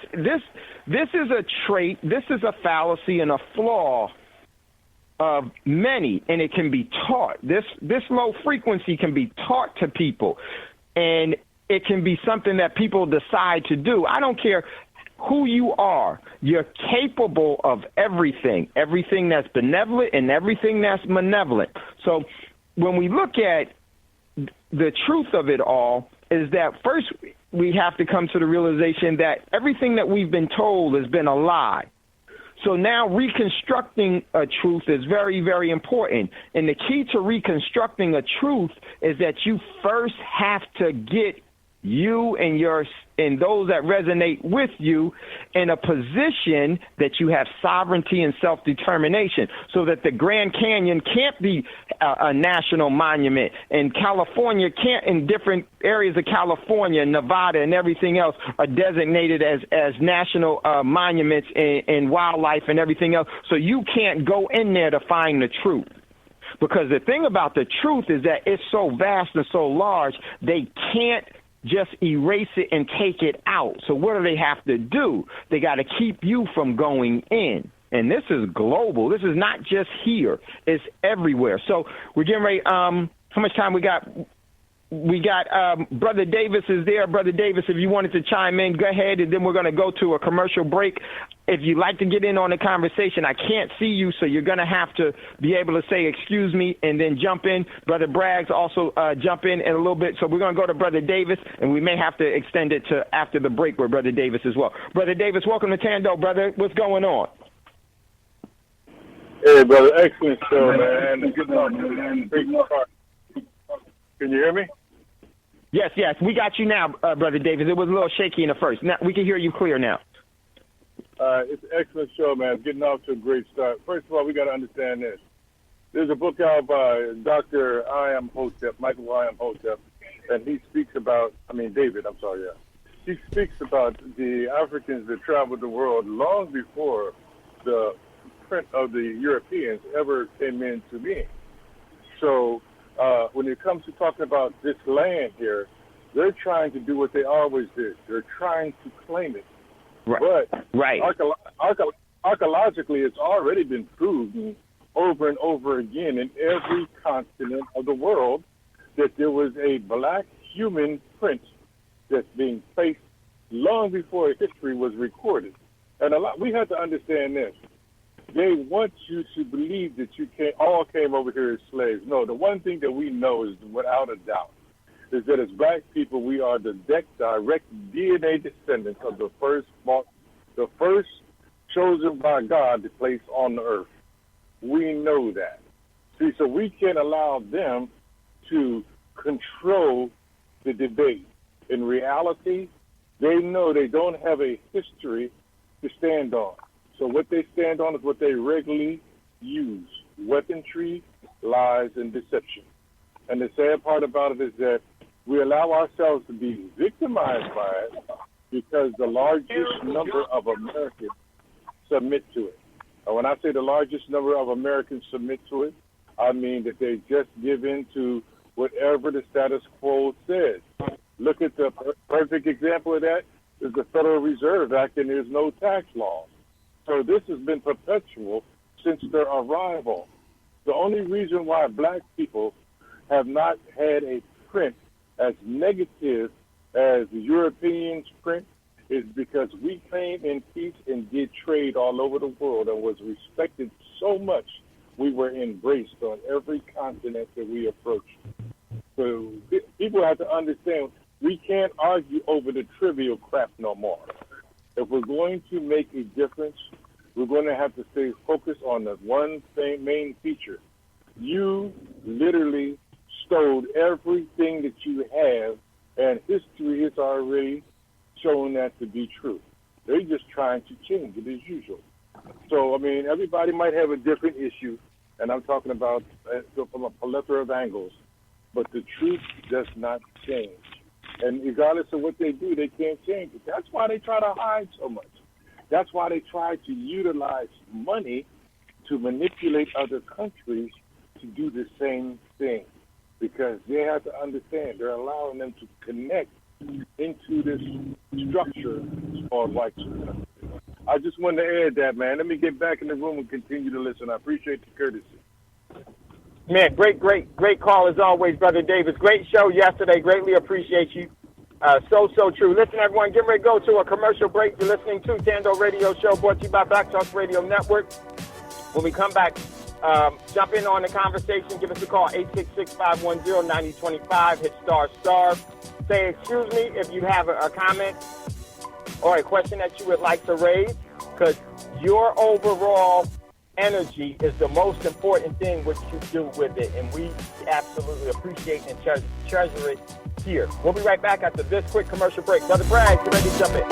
This is a trait, this is a fallacy and a flaw of many, and it can be taught. This low frequency can be taught to people, and it can be something that people decide to do. I don't care who you are. You're capable of everything that's benevolent and everything that's malevolent. So when we look at the truth of it all, is that first we have to come to the realization that everything that we've been told has been a lie. So now reconstructing a truth is very, very important. And the key to reconstructing a truth is that you first have to get you and those that resonate with you in a position that you have sovereignty and self-determination, so that the Grand Canyon can't be a national monument, and California can't, in different areas of California, Nevada, and everything else are designated as national monuments and wildlife and everything else. So you can't go in there to find the truth. Because the thing about the truth is that it's so vast and so large, they can't just erase it and take it out. So what do they have to do? They got to keep you from going in. And this is global. This is not just here. It's everywhere. So we're getting ready. How much time we got? We got Brother Davis is there. Brother Davis, if you wanted to chime in, go ahead, and then we're going to go to a commercial break. If you'd like to get in on the conversation, I can't see you, so you're going to have to be able to say, excuse me, and then jump in. Brother Braggs also jump in a little bit. So we're going to go to Brother Davis, and we may have to extend it to after the break with Brother Davis as well. Brother Davis, welcome to Thando, brother. What's going on? Hey, brother. Excellent show, man. Good talk, man. Can you hear me? Yes, we got you now, Brother Davis. It was a little shaky in the first. Now we can hear you clear now. It's an excellent show, man. Getting off to a great start. First of all, we got to understand this. There's a book out by Dr. Michael I. M. Hotep, and he speaks about, David, I'm sorry, yeah. He speaks about the Africans that traveled the world long before the print of the Europeans ever came into being. So when it comes to talking about this land here, They're trying to do what they always did. They're trying to claim it. Right. But right. Archaeologically, it's already been proven over and over again in every continent of the world that there was a black human print that's being placed long before history was recorded. And we have to understand this. They want you to believe that you all came over here as slaves. No, the one thing that we know is without a doubt is that as black people, we are the direct DNA descendants of the first chosen by God to place on the earth. We know that. See, so we can't allow them to control the debate. In reality, they know they don't have a history to stand on. So what they stand on is what they regularly use: weaponry, lies, and deception. And the sad part about it is that we allow ourselves to be victimized by it because the largest number of Americans submit to it. And when I say the largest number of Americans submit to it, I mean that they just give in to whatever the status quo says. Look at the perfect example of that is the Federal Reserve Act, and there's no tax law. So this has been perpetual since their arrival. The only reason why black people have not had a print as negative as the Europeans' print is because we came in peace and did trade all over the world and was respected so much we were embraced on every continent that we approached. So people have to understand we can't argue over the trivial crap no more. If we're going to make a difference, we're going to have to stay focused on the one main feature. You literally stole everything that you have, and history has already shown that to be true. They're just trying to change it as usual. So, I mean, everybody might have a different issue, and I'm talking about from a plethora of angles, but the truth does not change. And regardless of what they do, they can't change it. That's why they try to hide so much. That's why they try to utilize money to manipulate other countries to do the same thing, because they have to understand they're allowing them to connect into this structure called white supremacy. I just wanted to add that, man. Let me get back in the room and continue to listen. I appreciate the courtesy. Man, great call as always, Brother Davis. Great show yesterday. Greatly appreciate you. So true. Listen, everyone, get ready to go to a commercial break. You're listening to Thando Radio Show, brought to you by Black Talk Radio Network. When we come back, jump in on the conversation. Give us a call, 866-510-9025. Hit *. Say excuse me if you have a comment or a question that you would like to raise, because your overall energy is the most important thing what you do with it, and we absolutely appreciate and treasure it here. We'll be right back after this quick commercial break. Brother Bragg, get ready to jump in.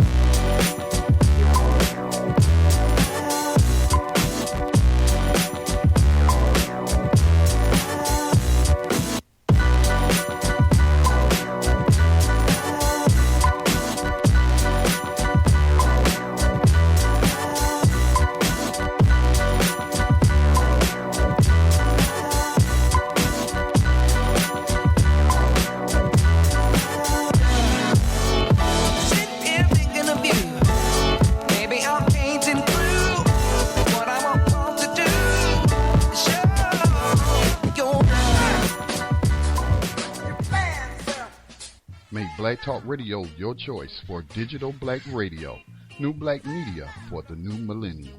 Black Talk Radio, your choice for digital black radio. New black media for the new millennium.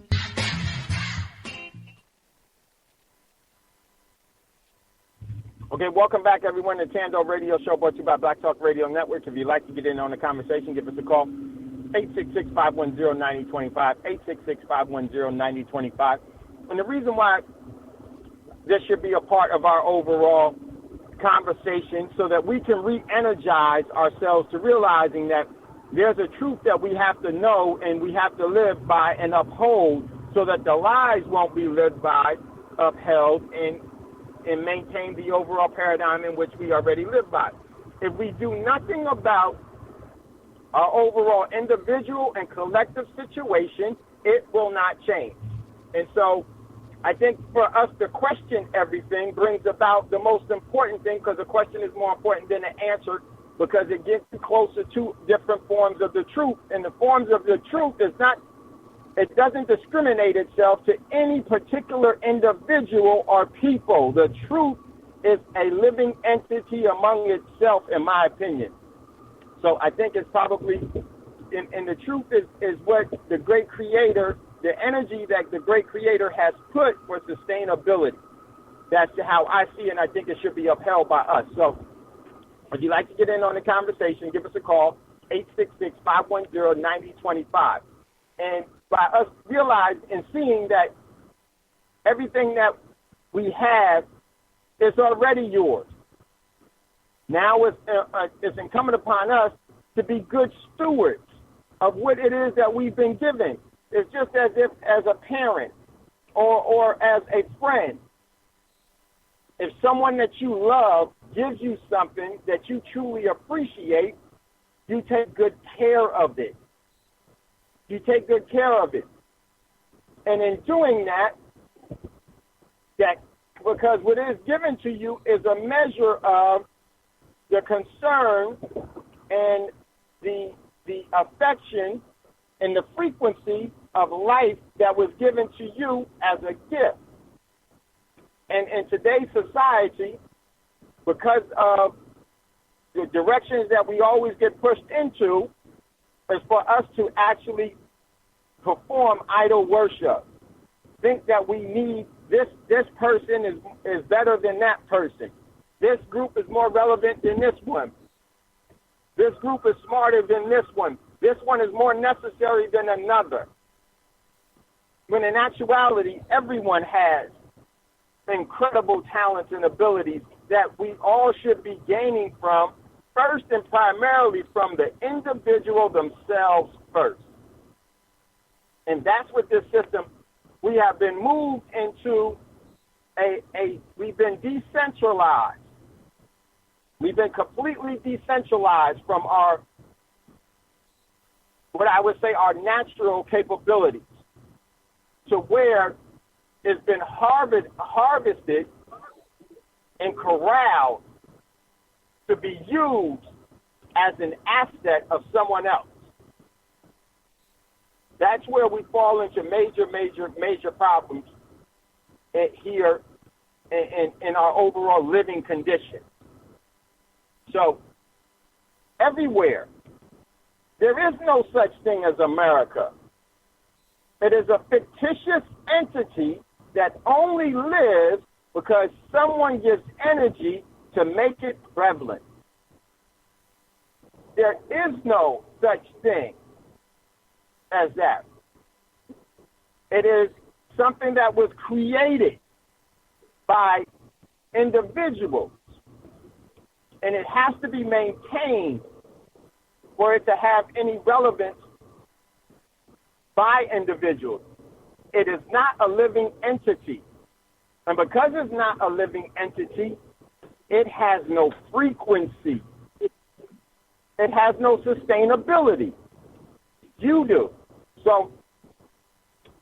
Okay, welcome back, everyone, to Thando Radio Show, brought to you by Black Talk Radio Network. If you'd like to get in on the conversation, give us a call, 866-510-9025, 866-510-9025. And the reason why this should be a part of our overall conversation so that we can re-energize ourselves to realizing that there's a truth that we have to know and we have to live by and uphold so that the lies won't be lived by, upheld, and maintain the overall paradigm in which we already live by. If we do nothing about our overall individual and collective situation, it will not change. And so I think for us to question everything brings about the most important thing, because the question is more important than the answer because it gets you closer to different forms of the truth. And the forms of the truth it doesn't discriminate itself to any particular individual or people. The truth is a living entity among itself, in my opinion. So I think it's probably, and the truth is what the great creator, the energy that the great creator has put for sustainability. That's how I see it, and I think it should be upheld by us. So if you'd like to get in on the conversation, give us a call, 866-510-9025. And by us realizing and seeing that everything that we have is already yours. Now it's incumbent upon us to be good stewards of what it is that we've been given. It's just as if as a parent or as a friend, if someone that you love gives you something that you truly appreciate, you take good care of it. You take good care of it. And in doing that because what is given to you is a measure of the concern and the affection and the frequency of life that was given to you as a gift. And in today's society, because of the directions that we always get pushed into, is for us to actually perform idol worship. Think that we need this person is better than that person. This group is more relevant than this one. This group is smarter than this one. This one is more necessary than another. When in actuality, everyone has incredible talents and abilities that we all should be gaining from, first and primarily from the individual themselves first. And that's what this system, we have been moved into we've been decentralized. We've been completely decentralized from our natural capabilities to where it's been harvested and corralled to be used as an asset of someone else. That's where we fall into major problems here in our overall living condition. So everywhere, there is no such thing as America. It is a fictitious entity that only lives because someone gives energy to make it prevalent. There is no such thing as that. It is something that was created by individuals, and it has to be maintained for it to have any relevance by individuals. It is not a living entity. And because it's not a living entity, it has no frequency. It has no sustainability. You do. So,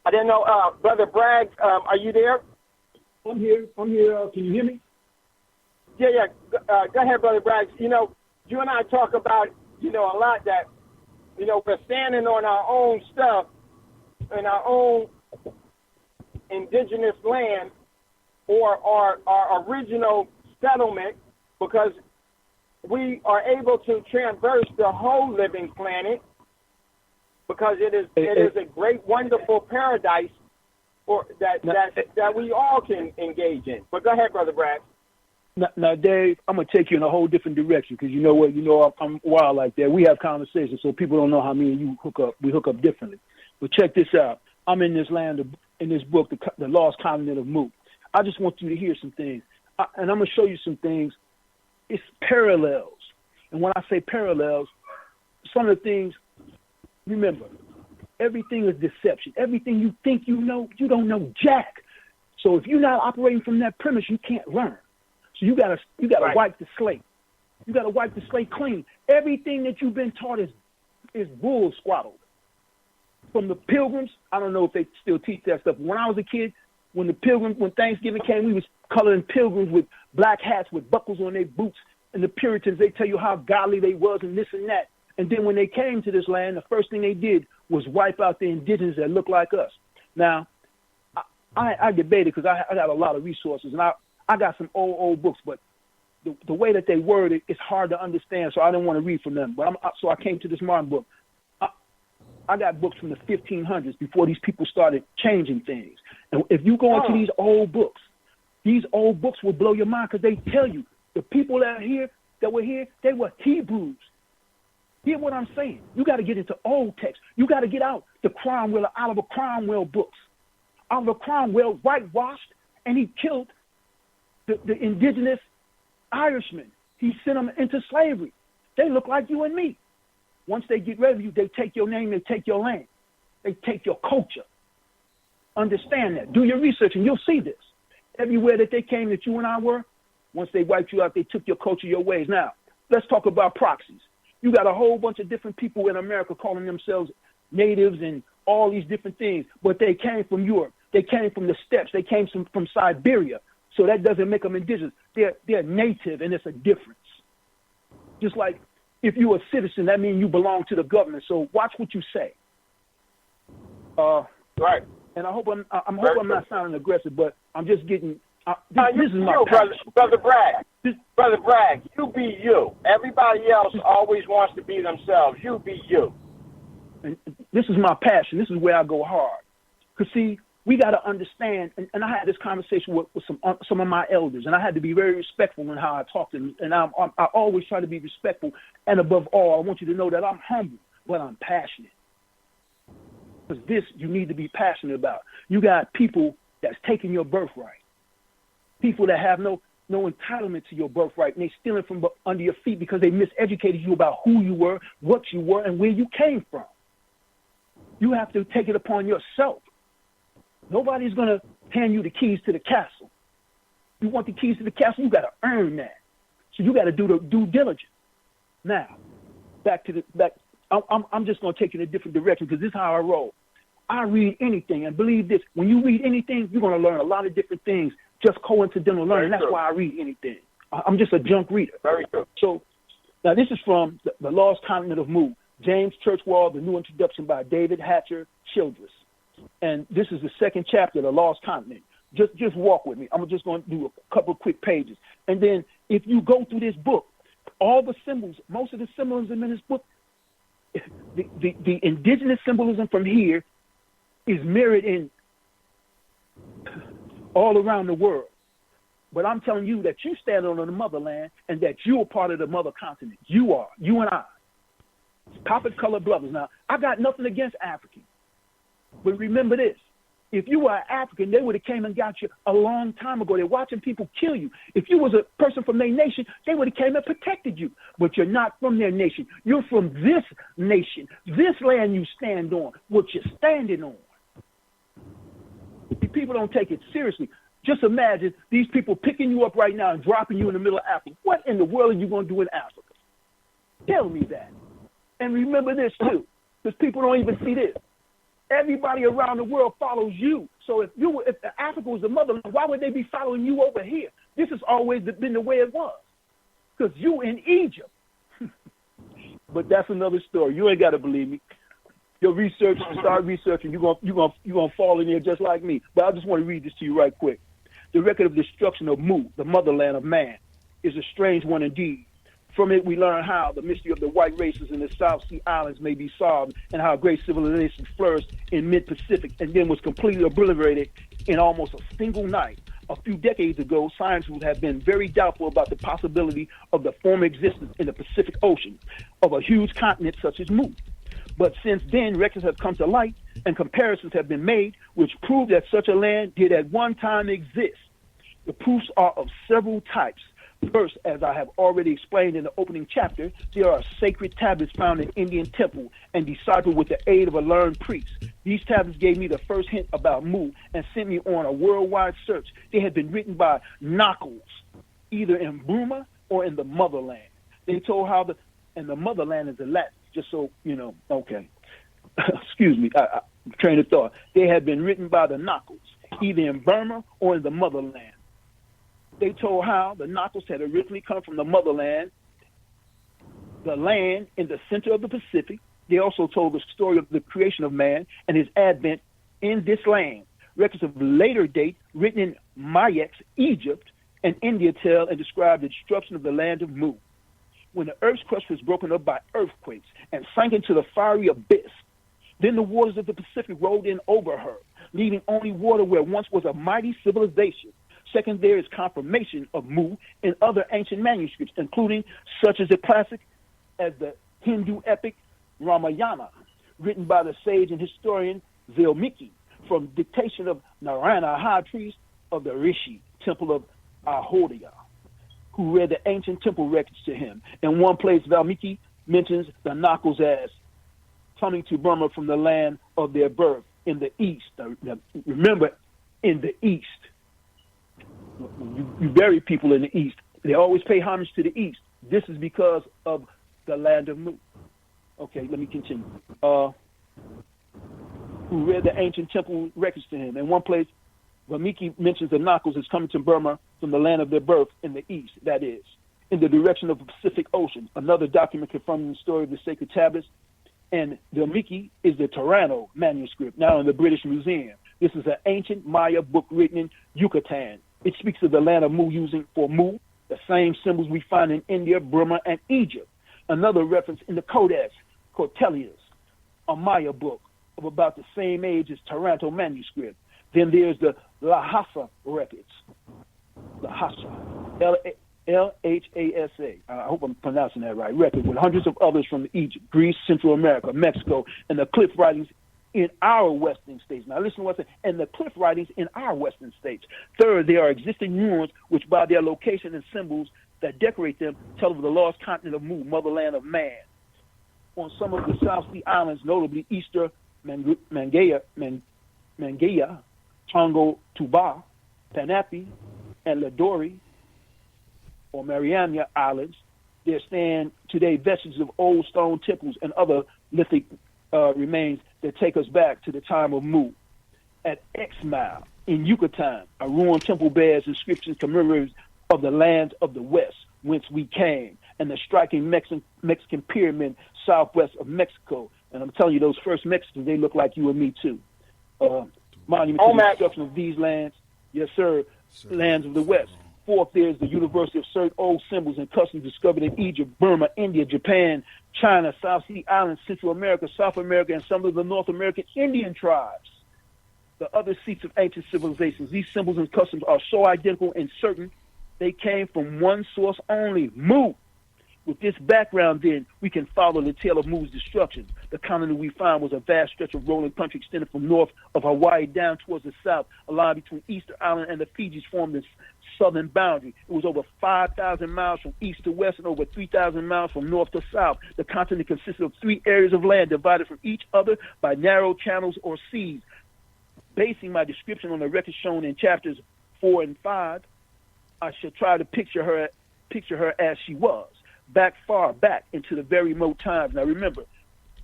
I didn't know, Brother Bragg, are you there? I'm here. Can you hear me? Yeah. Go ahead, Brother Bragg. You know, you and I talk about, a lot that, we're standing on our own stuff in our own indigenous land or our original settlement because we are able to traverse the whole living planet because it is a great, wonderful paradise that we all can engage in. But go ahead, Brother Bragg. Now, Dave, I'm going to take you in a whole different direction because you know what? I'm wild like that. We have conversations, so people don't know how me and you hook up. We hook up differently. But check this out. I'm in this land, in this book, The Lost Continent of Mu. I just want you to hear some things. And I'm going to show you some things. It's parallels. And when I say parallels, some of the things, remember, everything is deception. Everything you think you know, you don't know jack. So if you're not operating from that premise, you can't learn. So you gotta right. Wipe the slate. You gotta wipe the slate clean. Everything that you've been taught is bull squaddled. From the Pilgrims, I don't know if they still teach that stuff. When I was a kid, when Thanksgiving came, we was coloring pilgrims with black hats with buckles on their boots and the Puritans, they tell you how godly they was and this and that. And then when they came to this land, the first thing they did was wipe out the indigenous that look like us. Now, I debated because I got a lot of resources, and I got some old books, but the way that they word it, it's hard to understand, so I didn't want to read from them. But so I came to this modern book. I got books from the 1500s before these people started changing things. And if you go into these old books will blow your mind because they tell you the people that were here, they were Hebrews. Hear what I'm saying? You got to get into old text. You got to get out the Cromwell, Oliver Cromwell books. Oliver Cromwell whitewashed, and he killed the indigenous Irishmen. He sent them into slavery. They look like you and me. Once they get rid of you, they take your name, they take your land. They take your culture. Understand that. Do your research, and you'll see this. Everywhere that they came that you and I were, once they wiped you out, they took your culture, your ways. Now, let's talk about proxies. You got a whole bunch of different people in America calling themselves natives and all these different things, but they came from Europe. They came from the steppes. They came from Siberia. So that doesn't make them indigenous. They're native, and it's a difference. Just like if you're a citizen, that means you belong to the government. So watch what you say. Right. And I hope I'm not sounding aggressive, but I'm just getting. This is my brother Bragg. Brother Bragg, you be you. Everybody else always wants to be themselves. You be you. And this is my passion. This is where I go hard. Because, see, we got to understand, and I had this conversation with some of my elders, and I had to be very respectful in how I talk to them, and I always try to be respectful, and above all, I want you to know that I'm humble, but I'm passionate. Because this you need to be passionate about. You got people that's taking your birthright, people that have no entitlement to your birthright, and they stealing from under your feet because they miseducated you about who you were, what you were, and where you came from. You have to take it upon yourself. Nobody's going to hand you the keys to the castle. You want the keys to the castle, you got to earn that. So you got to do the due diligence. Now, I'm just going to take you in a different direction because this is how I roll. I read anything, and believe this, when you read anything, you're going to learn a lot of different things, just coincidental learning. That's why I read anything. I'm just a junk reader. Very good. So now this is from The Lost Continent of Mu, James Churchwell, The New Introduction by David Hatcher Childress. And this is the second chapter of The Lost Continent. Just walk with me. I'm just going to do a couple of quick pages. And then if you go through this book, all the symbols, most of the symbolism in this book, the indigenous symbolism from here is mirrored in all around the world. But I'm telling you that you stand on the motherland and that you're part of the mother continent. You are. You and I. Copper-colored brothers. Now, I got nothing against Africans. But remember this. If you were African, they would have came and got you a long time ago. They're watching people kill you. If you was a person from their nation, they would have came and protected you. But you're not from their nation. You're from this nation, this land you stand on, what you're standing on. People don't take it seriously. Just imagine these people picking you up right now and dropping you in the middle of Africa. What in the world are you going to do in Africa? Tell me that. And remember this, too, because people don't even see this. Everybody around the world follows you. So if Africa was the motherland, why would they be following you over here? This has always been the way it was, because you in Egypt. But that's another story. You ain't got to believe me. Your research, start researching, you're gonna fall in there just like me. But I just want to read this to you right quick. The record of destruction of Mu, the motherland of man, is a strange one indeed. From it, we learn how the mystery of the white races in the South Sea Islands may be solved and how great civilization flourished in mid-Pacific and then was completely obliterated in almost a single night. A few decades ago, science would have been very doubtful about the possibility of the former existence in the Pacific Ocean of a huge continent such as Mu. But since then, records have come to light and comparisons have been made which prove that such a land did at one time exist. The proofs are of several types. First, as I have already explained in the opening chapter, there are sacred tablets found in Indian temple and deciphered with the aid of a learned priest. These tablets gave me the first hint about Mu and sent me on a worldwide search. They had been written by Knuckles, either in Burma or in the motherland. They told how and the motherland is the Latin, just so you know. Okay. Excuse me, train of thought. They had been written by the Knuckles, either in Burma or in the motherland. They told how the Knuckles had originally come from the motherland, the land in the center of the Pacific. They also told the story of the creation of man and his advent in this land. Records of later date written in Mayax, Egypt, and India tell and describe the destruction of the land of Mu. When the earth's crust was broken up by earthquakes and sank into the fiery abyss, then the waters of the Pacific rolled in over her, leaving only water where once was a mighty civilization. Second, there is confirmation of Mu in other ancient manuscripts, including such as the classic as the Hindu epic Ramayana, written by the sage and historian Valmiki, from dictation of Narayana, high priest of the Rishi temple of Ayodhya, who read the ancient temple records to him. In one place, Valmiki mentions the Knuckles as coming to Burma from the land of their birth in the east. Remember, in the east. You bury people in the east. They always pay homage to the east. This is because of the land of Mu. Okay, let me continue. Who read the ancient temple records to him. In one place, Valmiki mentions the Knuckles as coming to Burma from the land of their birth in the east, that is, in the direction of the Pacific Ocean. Another document confirming the story of the sacred tablets. And Valmiki is the Toronto manuscript, now in the British Museum. This is an ancient Maya book written in Yucatan. It speaks of the land of Mu using for Mu the same symbols we find in India, Burma, and Egypt. Another reference in the Codex Cortelius, a Maya book of about the same age as Toronto manuscript. Then there's the Lhasa records. Lhasa, Lhasa. I hope I'm pronouncing that right. Record with hundreds of others from Egypt, Greece, Central America, Mexico, and the cliff writings in our western states. Now listen to what I say. And the cliff writings in our western states. Third, there are existing ruins which by their location and symbols that decorate them tell of the lost continent of Mu, motherland of man. On some of the South Sea islands, notably Easter Mangaya, Tonga Tuba, Panapi, and Ladori, or Mariana Islands, there stand today vestiges of old stone temples and other lithic remains that take us back to the time of Mu. At Exmouth, in Yucatan, a ruined temple bears inscriptions commemorative of the land of the West, whence we came, and the striking Mexican pyramid southwest of Mexico. And I'm telling you, those first Mexicans, they look like you and me too. Monument to the destruction of these lands, yes sir, lands of the West. Fourth, there's the University of certain old symbols and customs discovered in Egypt, Burma, India, Japan, China, South Sea Islands, Central America, South America, and some of the North American Indian tribes. The other seats of ancient civilizations. These symbols and customs are so identical and certain they came from one source only, Mu. With this background, then, we can follow the tale of Mu's destruction. The continent we find was a vast stretch of rolling country extended from north of Hawaii down towards the south. A line between Easter Island and the Fijis formed this southern boundary. It was over 5,000 miles from east to west and over 3,000 miles from north to south. The continent consisted of 3 areas of land divided from each other by narrow channels or seas. Basing my description on the record shown in chapters 4 and 5, I shall try to picture her as she was, far back into the very remote times. Now remember,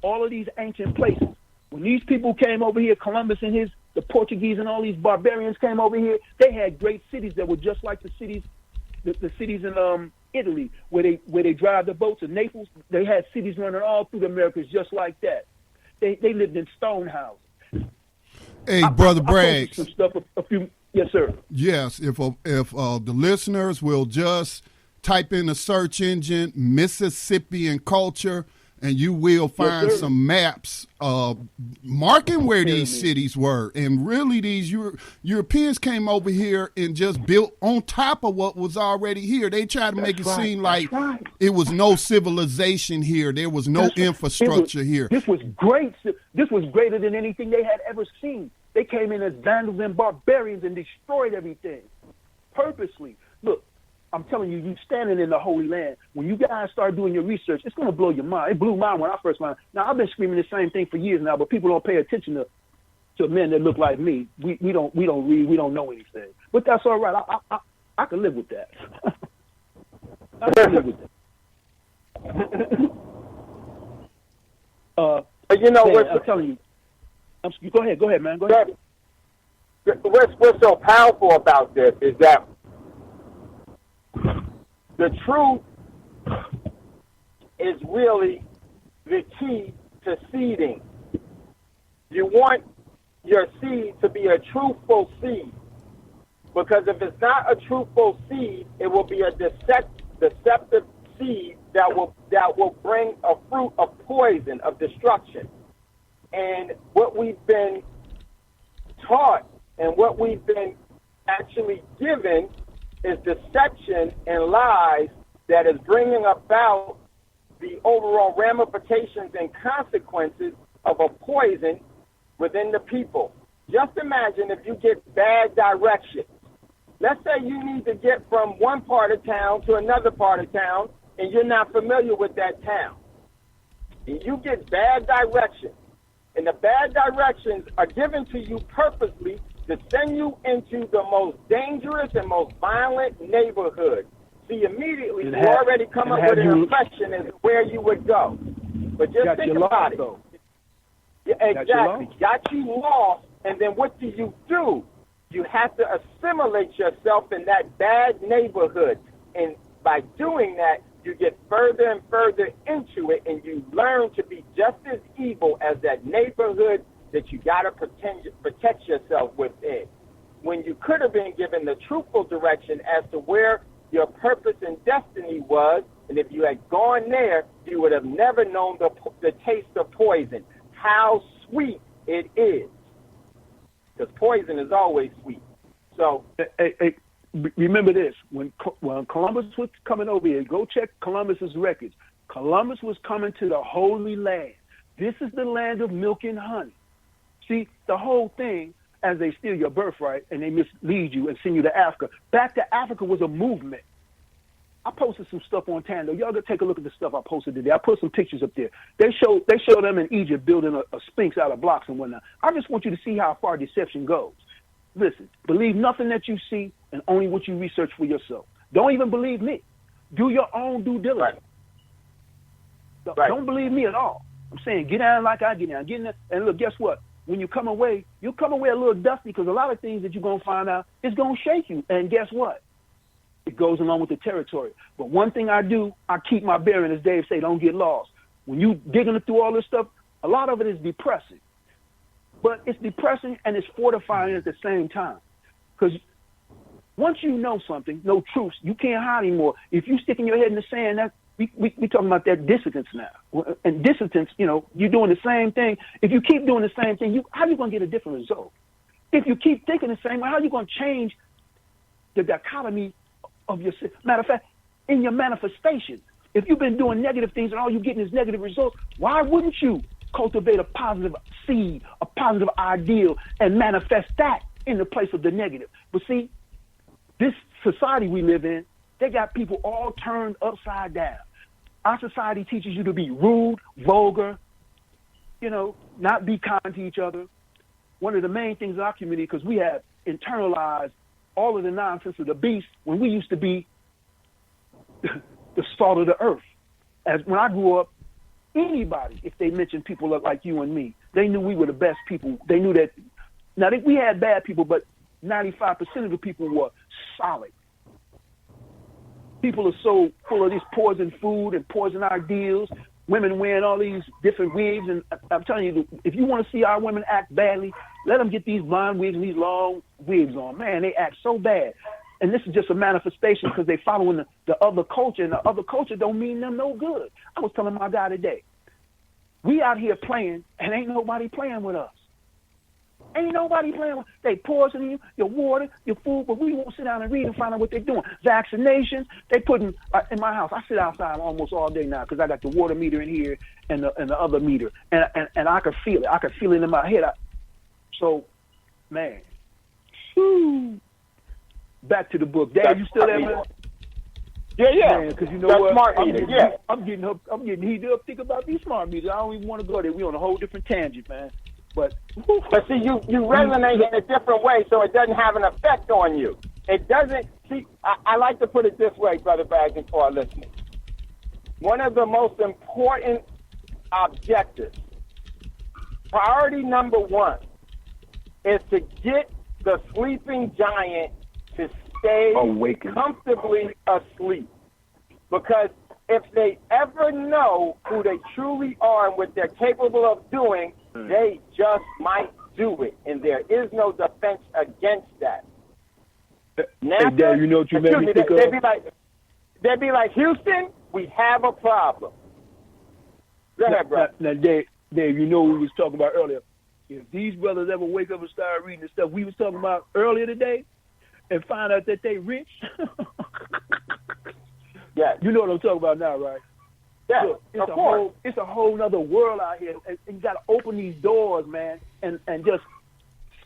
all of these ancient places, when these people came over here, Columbus and the Portuguese and all these barbarians came over here, they had great cities that were just like the cities in Italy, where they drive the boats in Naples. They had cities running all through the Americas just like that. They lived in stone houses. Hey, Brother Braggs. Some stuff, yes, sir. Yes, if the listeners will just type in the search engine Mississippian culture, and you will find some maps marking where these cities were. And really, these Europeans came over here and just built on top of what was already here. They tried to make it seem like it was no civilization here. There was no infrastructure here. This was great. This was greater than anything they had ever seen. They came in as vandals and barbarians and destroyed everything purposely. Look, I'm telling you, you standing in the Holy Land. When you guys start doing your research, it's going to blow your mind. It blew mine when I first learned. Now, I've been screaming the same thing for years now, but people don't pay attention to men that look like me. We don't read. We don't know anything. But that's all right. I can live with that. I can live with that. You know what? I'm telling you. Go ahead, man. Go ahead. What's so powerful about this is that The truth is really the key to seeding. You want your seed to be a truthful seed, because if it's not a truthful seed, it will be a deceptive seed that will bring a fruit of poison, of destruction. And what we've been taught and what we've been actually given is deception and lies that is bringing about the overall ramifications and consequences of a poison within the people. Just imagine if you get bad directions. Let's say you need to get from one part of town to another part of town, and you're not familiar with that town. And you get bad directions. And the bad directions are given to you purposely to send you into the most dangerous and most violent neighborhood. See, immediately you already come up with an impression as to where you would go. But just think about it. Yeah, exactly. Got you lost, and then what do? You have to assimilate yourself in that bad neighborhood. And by doing that, you get further and further into it, and you learn to be just as evil as that neighborhood that you got to protect yourself within. When you could have been given the truthful direction as to where your purpose and destiny was, and if you had gone there, you would have never known the taste of poison, how sweet it is. Because poison is always sweet. So, remember this: when Columbus was coming over here, go check Columbus's records. Columbus was coming to the Holy Land. This is the land of milk and honey. See, the whole thing, as they steal your birthright and they mislead you and send you to Africa. Back to Africa was a movement. I posted some stuff on Thando. Y'all go take a look at the stuff I posted today. I put some pictures up there. They show them in Egypt building a sphinx out of blocks and whatnot. I just want you to see how far deception goes. Listen, believe nothing that you see and only what you research for yourself. Don't even believe me. Do your own due diligence. Right. Don't believe me at all. I'm saying get down like I get down. Get in there, and look, guess what? When you come away, you'll come away a little dusty because a lot of things that you're going to find out is going to shake you. And guess what? It goes along with the territory. But one thing I do, I keep my bearing, as Dave say, don't get lost. When you digging through all this stuff, a lot of it is depressing. But it's depressing and it's fortifying at the same time. Because once you know something, no truths, you can't hide anymore. If you sticking your head in the sand, we talking about that dissonance now. And dissonance, you're doing the same thing. If you keep doing the same thing, how are you going to get a different result? If you keep thinking the same way, how are you going to change the dichotomy of your... Matter of fact, in your manifestation, if you've been doing negative things and all you're getting is negative results, why wouldn't you cultivate a positive seed, a positive ideal, and manifest that in the place of the negative? But see, this society we live in, they got people all turned upside down. Our society teaches you to be rude, vulgar, not be kind to each other. One of the main things in our community, because we have internalized all of the nonsense of the beast when we used to be the salt of the earth. As when I grew up, anybody, if they mentioned people like you and me, they knew we were the best people. They knew that. Now, we had bad people, but 95% of the people were solid. People are so full of this poison food and poison ideals. Women wearing all these different wigs. And I'm telling you, if you want to see our women act badly, let them get these blonde wigs and these long wigs on. Man, they act so bad. And this is just a manifestation because they're following the other culture, and the other culture don't mean them no good. I was telling my guy today, we out here playing, and ain't nobody playing with us. Ain't nobody playing with us. They poisoning you, your water, your food, but we won't sit down and read and find out what they're doing. Vaccinations, they putting, in my house, I sit outside almost all day now because I got the water meter in here and the other meter, and I can feel it. I can feel it in my head. So, man, back to the book. Dad, you still there, man? Yeah. Because you know that's what? Smart I'm getting heated up thinking about these smart meters. I don't even want to go there. We on a whole different tangent, man. But see, you resonate in a different way, so it doesn't have an effect on you. It doesn't. See, I like to put it this way, Brother Bragg, for our listeners. One of the most important objectives, priority number one, is to get the sleeping giant to stay comfortably asleep. Because if they ever know who they truly are and what they're capable of doing, they just might do it. And there is no defense against that. Hey, Dad, you know what you made me think of? They'd be like, Houston, we have a problem. Go ahead, bro. Now, Dave, you know what we was talking about earlier. If these brothers ever wake up and start reading the stuff we was talking about earlier today and find out that they rich, yeah, you know what I'm talking about now, right? Yeah, look, it's a whole other world out here. And you got to open these doors, man, and just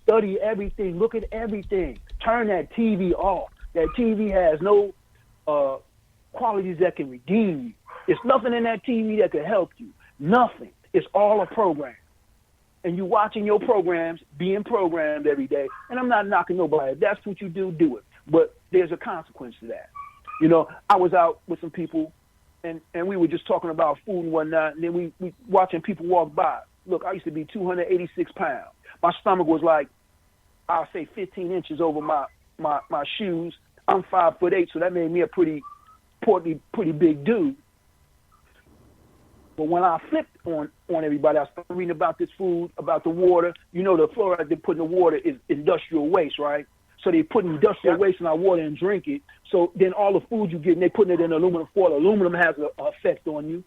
study everything. Look at everything. Turn that TV off. That TV has no qualities that can redeem you. There's nothing in that TV that can help you. Nothing. It's all a program. And you watching your programs, being programmed every day. And I'm not knocking nobody. If that's what you do, do it. But there's a consequence to that. You know, I was out with some people, and we were just talking about food and whatnot, and then we watching people walk by. Look, I used to be 286 pounds. My stomach was like, I'll say 15 inches over my shoes. I'm 5'8", so that made me a pretty big dude. But when I flipped on everybody, I started reading about this food, about the water. You know, the fluoride they put in the water is industrial waste, right? So they put industrial waste in our water and drink it. So then all the food you get, and they putting it in aluminum foil. Aluminum has an effect on you.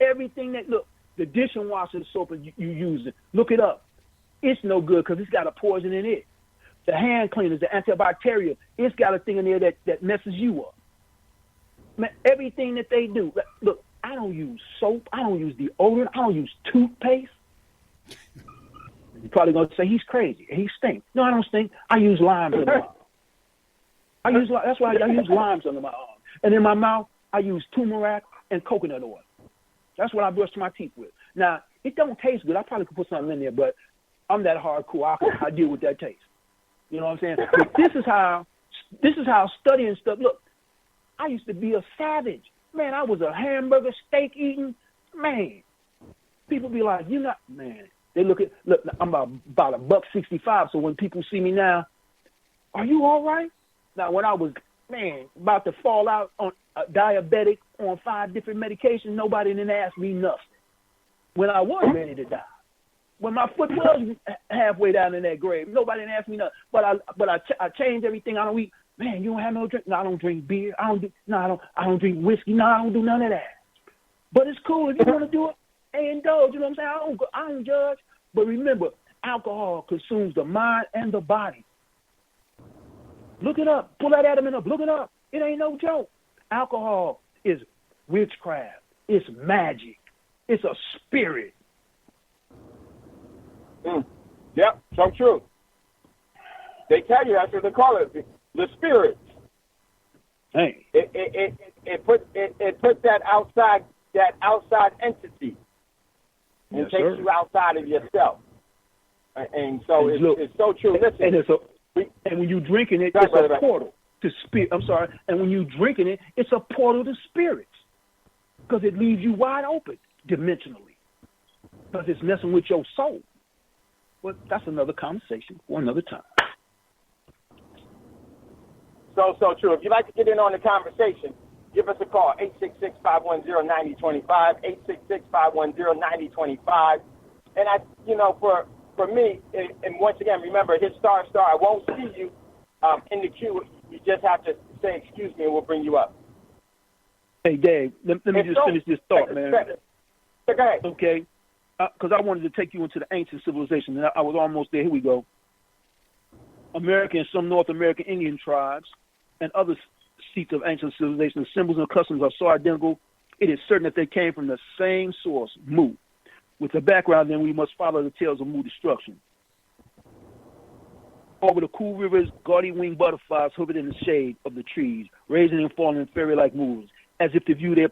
Everything look, the dishwasher soap you use it. Look it up. It's no good because it's got a poison in it. The hand cleaners, the antibacterial, it's got a thing in there that messes you up. Man, everything that they do. Look, I don't use soap. I don't use deodorant. I don't use toothpaste. You're probably going to say he's crazy. He stinks. No, I don't stink. I use limes under my arm. That's why I use limes under my arm. And in my mouth, I use turmeric and coconut oil. That's what I brush my teeth with. Now, it don't taste good. I probably could put something in there, but I'm that hardcore. I deal with that taste. You know what I'm saying? But this is how studying stuff. Look, I used to be a savage. Man, I was a hamburger, steak eating. Man, people be like, you're not, man. They look, I'm about $1.65. So when people see me now, are you all right? Now, when I was, about to fall out on diabetic on 5 different medications, nobody didn't ask me nothing. When I was ready to die, when my foot was halfway down in that grave, nobody didn't ask me nothing. But I changed everything. I don't eat. Man, you don't have no drink? No, I don't drink beer. I don't drink whiskey. No, I don't do none of that. But it's cool if you want to do it. Indulge. You know what I'm saying? I don't judge. But remember, alcohol consumes the mind and the body. Look it up. Pull that Adam up. Look it up. It ain't no joke. Alcohol is witchcraft. It's magic. It's a spirit. Yep, so true. They tell you that's what they call it. The spirits. Hey. It puts that outside entity and takes you outside of yourself. And so it's so true. Listen, and when you're drinking it, it's a portal to spirit. I'm sorry. And when you're drinking it, it's a portal to spirits because it leaves you wide open dimensionally because it's messing with your soul. But that's another conversation for another time. So true. If you'd like to get in on the conversation, give us a call, 866-510-9025, 866-510-9025. And for me, and once again, remember, hit star. I won't see you in the queue. You just have to say, excuse me, and we'll bring you up. Hey, Dave, let me just finish this thought, man. Go ahead. Okay. Because I wanted to take you into the ancient civilization, and I was almost there. Here we go. American and some North American Indian tribes and other seats of ancient civilization, symbols and customs are so identical, it is certain that they came from the same source, Mu. With the background, then, we must follow the tales of Mu destruction. Over the cool rivers, gaudy winged butterflies hovered in the shade of the trees, raising and falling in fairy-like movements, as if to view their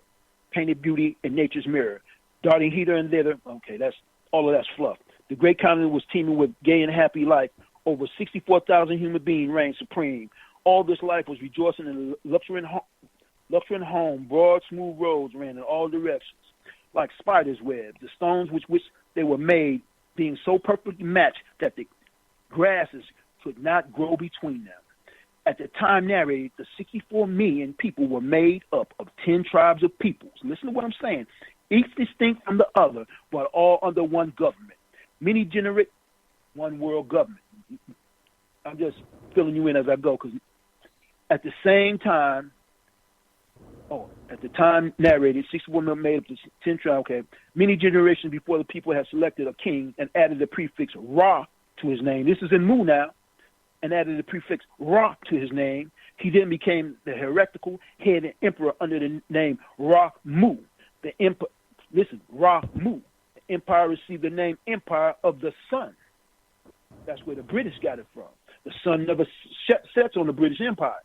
painted beauty in nature's mirror. Darting hither and thither, that's fluff. The great continent was teeming with gay and happy life. Over 64,000 human beings reigned supreme. All this life was rejoicing in a luxuriant home. Broad, smooth roads ran in all directions, like spiders' webs. The stones which they were made being so perfectly matched that the grasses could not grow between them. At the time narrated, the 64 million people were made up of 10 tribes of peoples. Listen to what I'm saying. Each distinct from the other, but all under one government. Many generate one world government. I'm just filling you in as I go, because at the same time, at the time narrated, 64 million made up of 10 tribes. Okay, many generations before the people had selected a king and added the prefix Ra to his name. This is in Mu now. And added the prefix Ra to his name. He then became the heretical head and emperor under the name Ra-Mu. Ra-Mu. The empire received the name Empire of the Sun. That's where the British got it from. The sun never sets on the British Empire.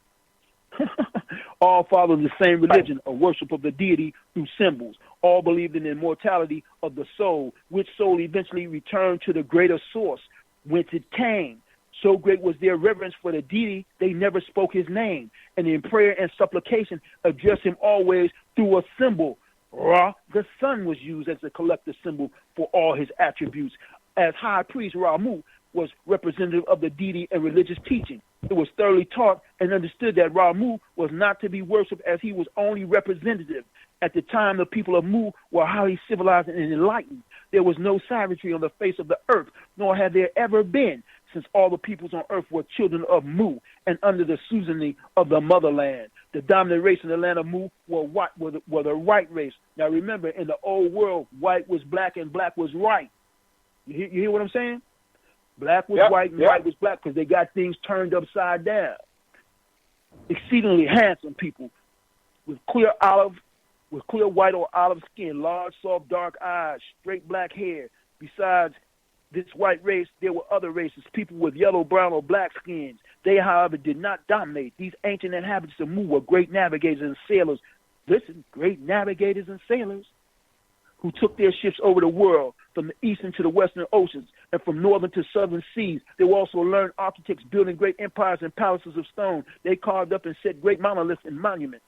All followed the same religion, a worship of the deity through symbols. All believed in the immortality of the soul, which soul eventually returned to the greater source whence it came. So great was their reverence for the deity, they never spoke his name, and in prayer and supplication addressed him always through a symbol. Ra, the sun, was used as a collective symbol for all his attributes. As high priest, Ra-Mu was representative of the deity and religious teaching. It was thoroughly taught and understood that Ra-Mu was not to be worshipped, as he was only representative. At the time, the people of Mu were highly civilized and enlightened. There was no savagery on the face of the earth, nor had there ever been, since all the peoples on earth were children of Mu and under the suzerainty of the motherland. The dominant race in the land of Mu were the white race. Now remember, in the old world, white was black and black was right. You hear what I'm saying? Black was white and white was black, because they got things turned upside down. Exceedingly handsome people with clear white or olive skin, large, soft, dark eyes, straight black hair. Besides this white race, there were other races, people with yellow, brown, or black skins. They, however, did not dominate. These ancient inhabitants of Mu were great navigators and sailors. Listen, great navigators and sailors who took their ships over the world, from the eastern to the western oceans, and from northern to southern seas. They were also learned architects, building great empires and palaces of stone. They carved up and set great monoliths and monuments.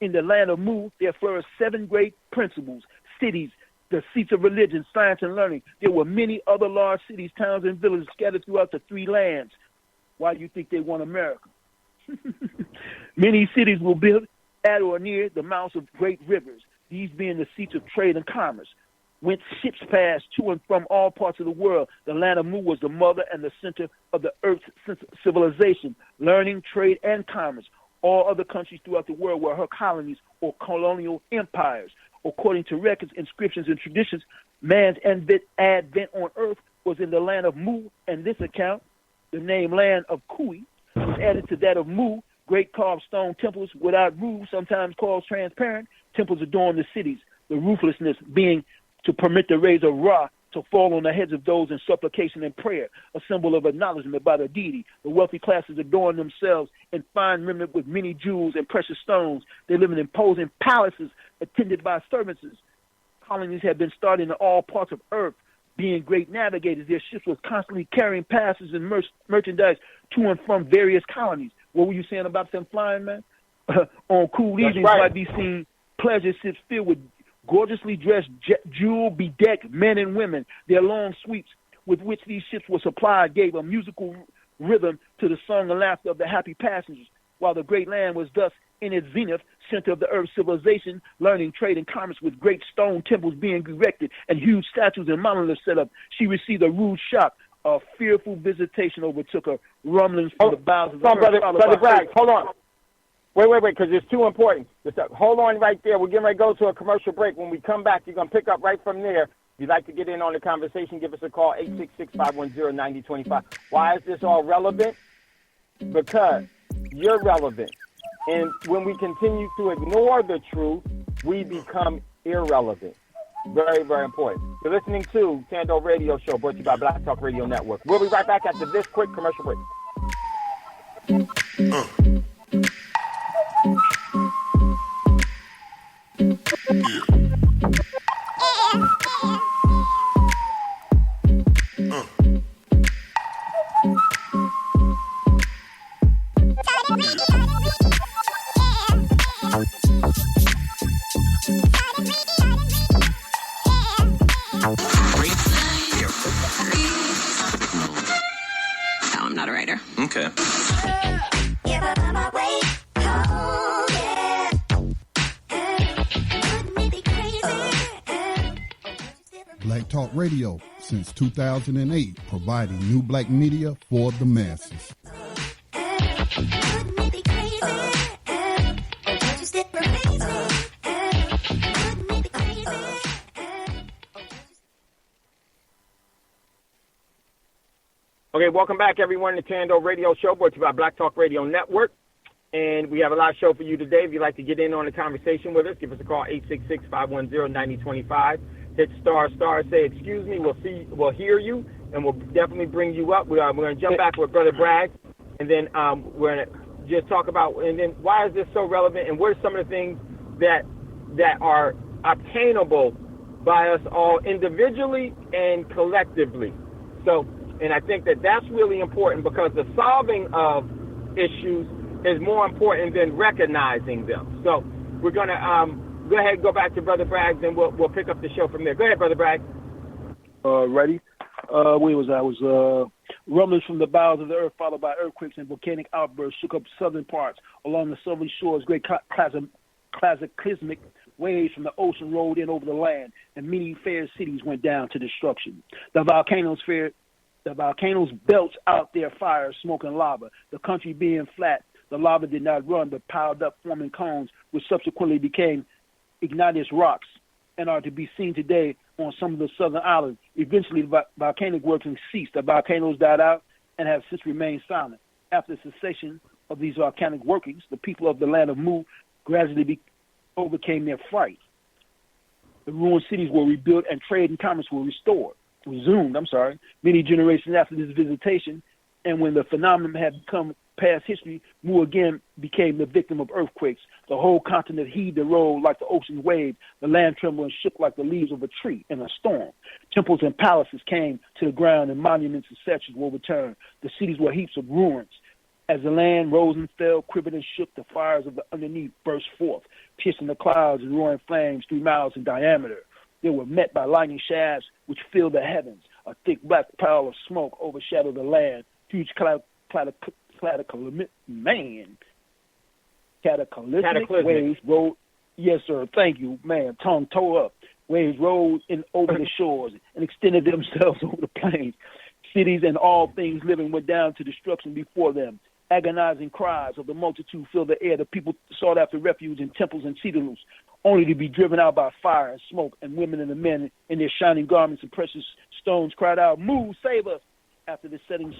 In the land of Mu, there flourished 7 great principles, cities, the seats of religion, science, and learning. There were many other large cities, towns, and villages scattered throughout the 3 lands. Why do you think they want America? Many cities were built at or near the mouths of great rivers, these being the seats of trade and commerce, whence ships passed to and from all parts of the world. The land of Mu was the mother and the center of the earth's civilization, learning, trade, and commerce. All other countries throughout the world were her colonies or colonial empires. According to records, inscriptions, and traditions, man's advent on earth was in the land of Mu, and this account, the name land of Kui, was added to that of Mu. Great carved stone temples without roofs, sometimes called transparent, temples adorn the cities, the rooflessness being to permit the rays of Ra to fall on the heads of those in supplication and prayer, a symbol of acknowledgement by the deity. The wealthy classes adorn themselves in fine raiment with many jewels and precious stones. They live in imposing palaces attended by servants. Colonies have been started in all parts of earth. Being great navigators, their ships were constantly carrying passes and merchandise to and from various colonies. What were you saying about them flying, man? On cool evenings might be seen pleasure ships filled with gorgeously dressed, jewel-bedecked men and women. Their long sweeps with which these ships were supplied gave a musical rhythm to the song and laughter of the happy passengers, while the great land was thus in its zenith, center of the earth's civilization, learning, trade, and commerce, with great stone temples being erected and huge statues and monoliths set up. She received a rude shock. A fearful visitation overtook her, rumblings from the bowels of the earth. Brother Bragg, hold on. Wait, because it's too important. Hold on right there. We're getting ready to go to a commercial break. When we come back, you're going to pick up right from there. If you'd like to get in on the conversation, give us a call, 866-510-9025. Why is this all relevant? Because you're relevant. And when we continue to ignore the truth, we become irrelevant. Very, very important. You're listening to Thando Radio Show, brought to you by Black Talk Radio Network. We'll be right back after this quick commercial break. No, I'm not a writer. Okay. Black Talk Radio since 2008, providing new black media for the masses. Okay, welcome back, everyone, to Thando Radio Show, brought to you by Black Talk Radio Network. And we have a live show for you today. If you'd like to get in on the conversation with us, give us a call, 866-510-9025. Hit star, say, excuse me. We'll hear you, and we'll definitely bring you up. We're going to jump back with Brother Bragg, and then we're going to just talk about, and then why is this so relevant, and what are some of the things that are obtainable by us all individually and collectively. So, and I think that that's really important, because the solving of issues is more important than recognizing them. So we're going to go ahead and go back to Brother Bragg, and we'll pick up the show from there. Go ahead, Brother Bragg. Ready? Where was I? Rumblings from the bowels of the earth, followed by earthquakes and volcanic outbursts, shook up southern parts. Along the southern shores, great cataclysmic waves from the ocean rolled in over the land, and many fair cities went down to destruction. The volcanoes belched out their fire, smoke, and lava. The country being flat, the lava did not run, but piled up, forming cones, which subsequently became igneous rocks and are to be seen today on some of the southern islands. Eventually, the volcanic workings ceased. The volcanoes died out and have since remained silent. After the cessation of these volcanic workings, the people of the land of Mu gradually overcame their fright. The ruined cities were rebuilt, and trade and commerce were resumed. Many generations after this visitation, and when the phenomenon had become past history, Mu again became the victim of earthquakes. The whole continent heaved and rolled like the ocean wave. The land trembled and shook like the leaves of a tree in a storm. Temples and palaces came to the ground, and monuments and statues were overturned. The cities were heaps of ruins. As the land rose and fell, quivered and shook, the fires of the underneath burst forth, piercing the clouds and roaring flames 3 miles in diameter. They were met by lightning shafts which filled the heavens. A thick black pile of smoke overshadowed the land. Huge cataclysmic waves rolled. Yes, sir. Thank you, man. Tongue toe up. Waves rolled in over the shores and extended themselves over the plains. Cities and all things living went down to destruction before them. Agonizing cries of the multitude filled the air. The people sought after refuge in temples and citadels, only to be driven out by fire and smoke. And women and the men in their shining garments and precious stones cried out, "Move, save us!" After the setting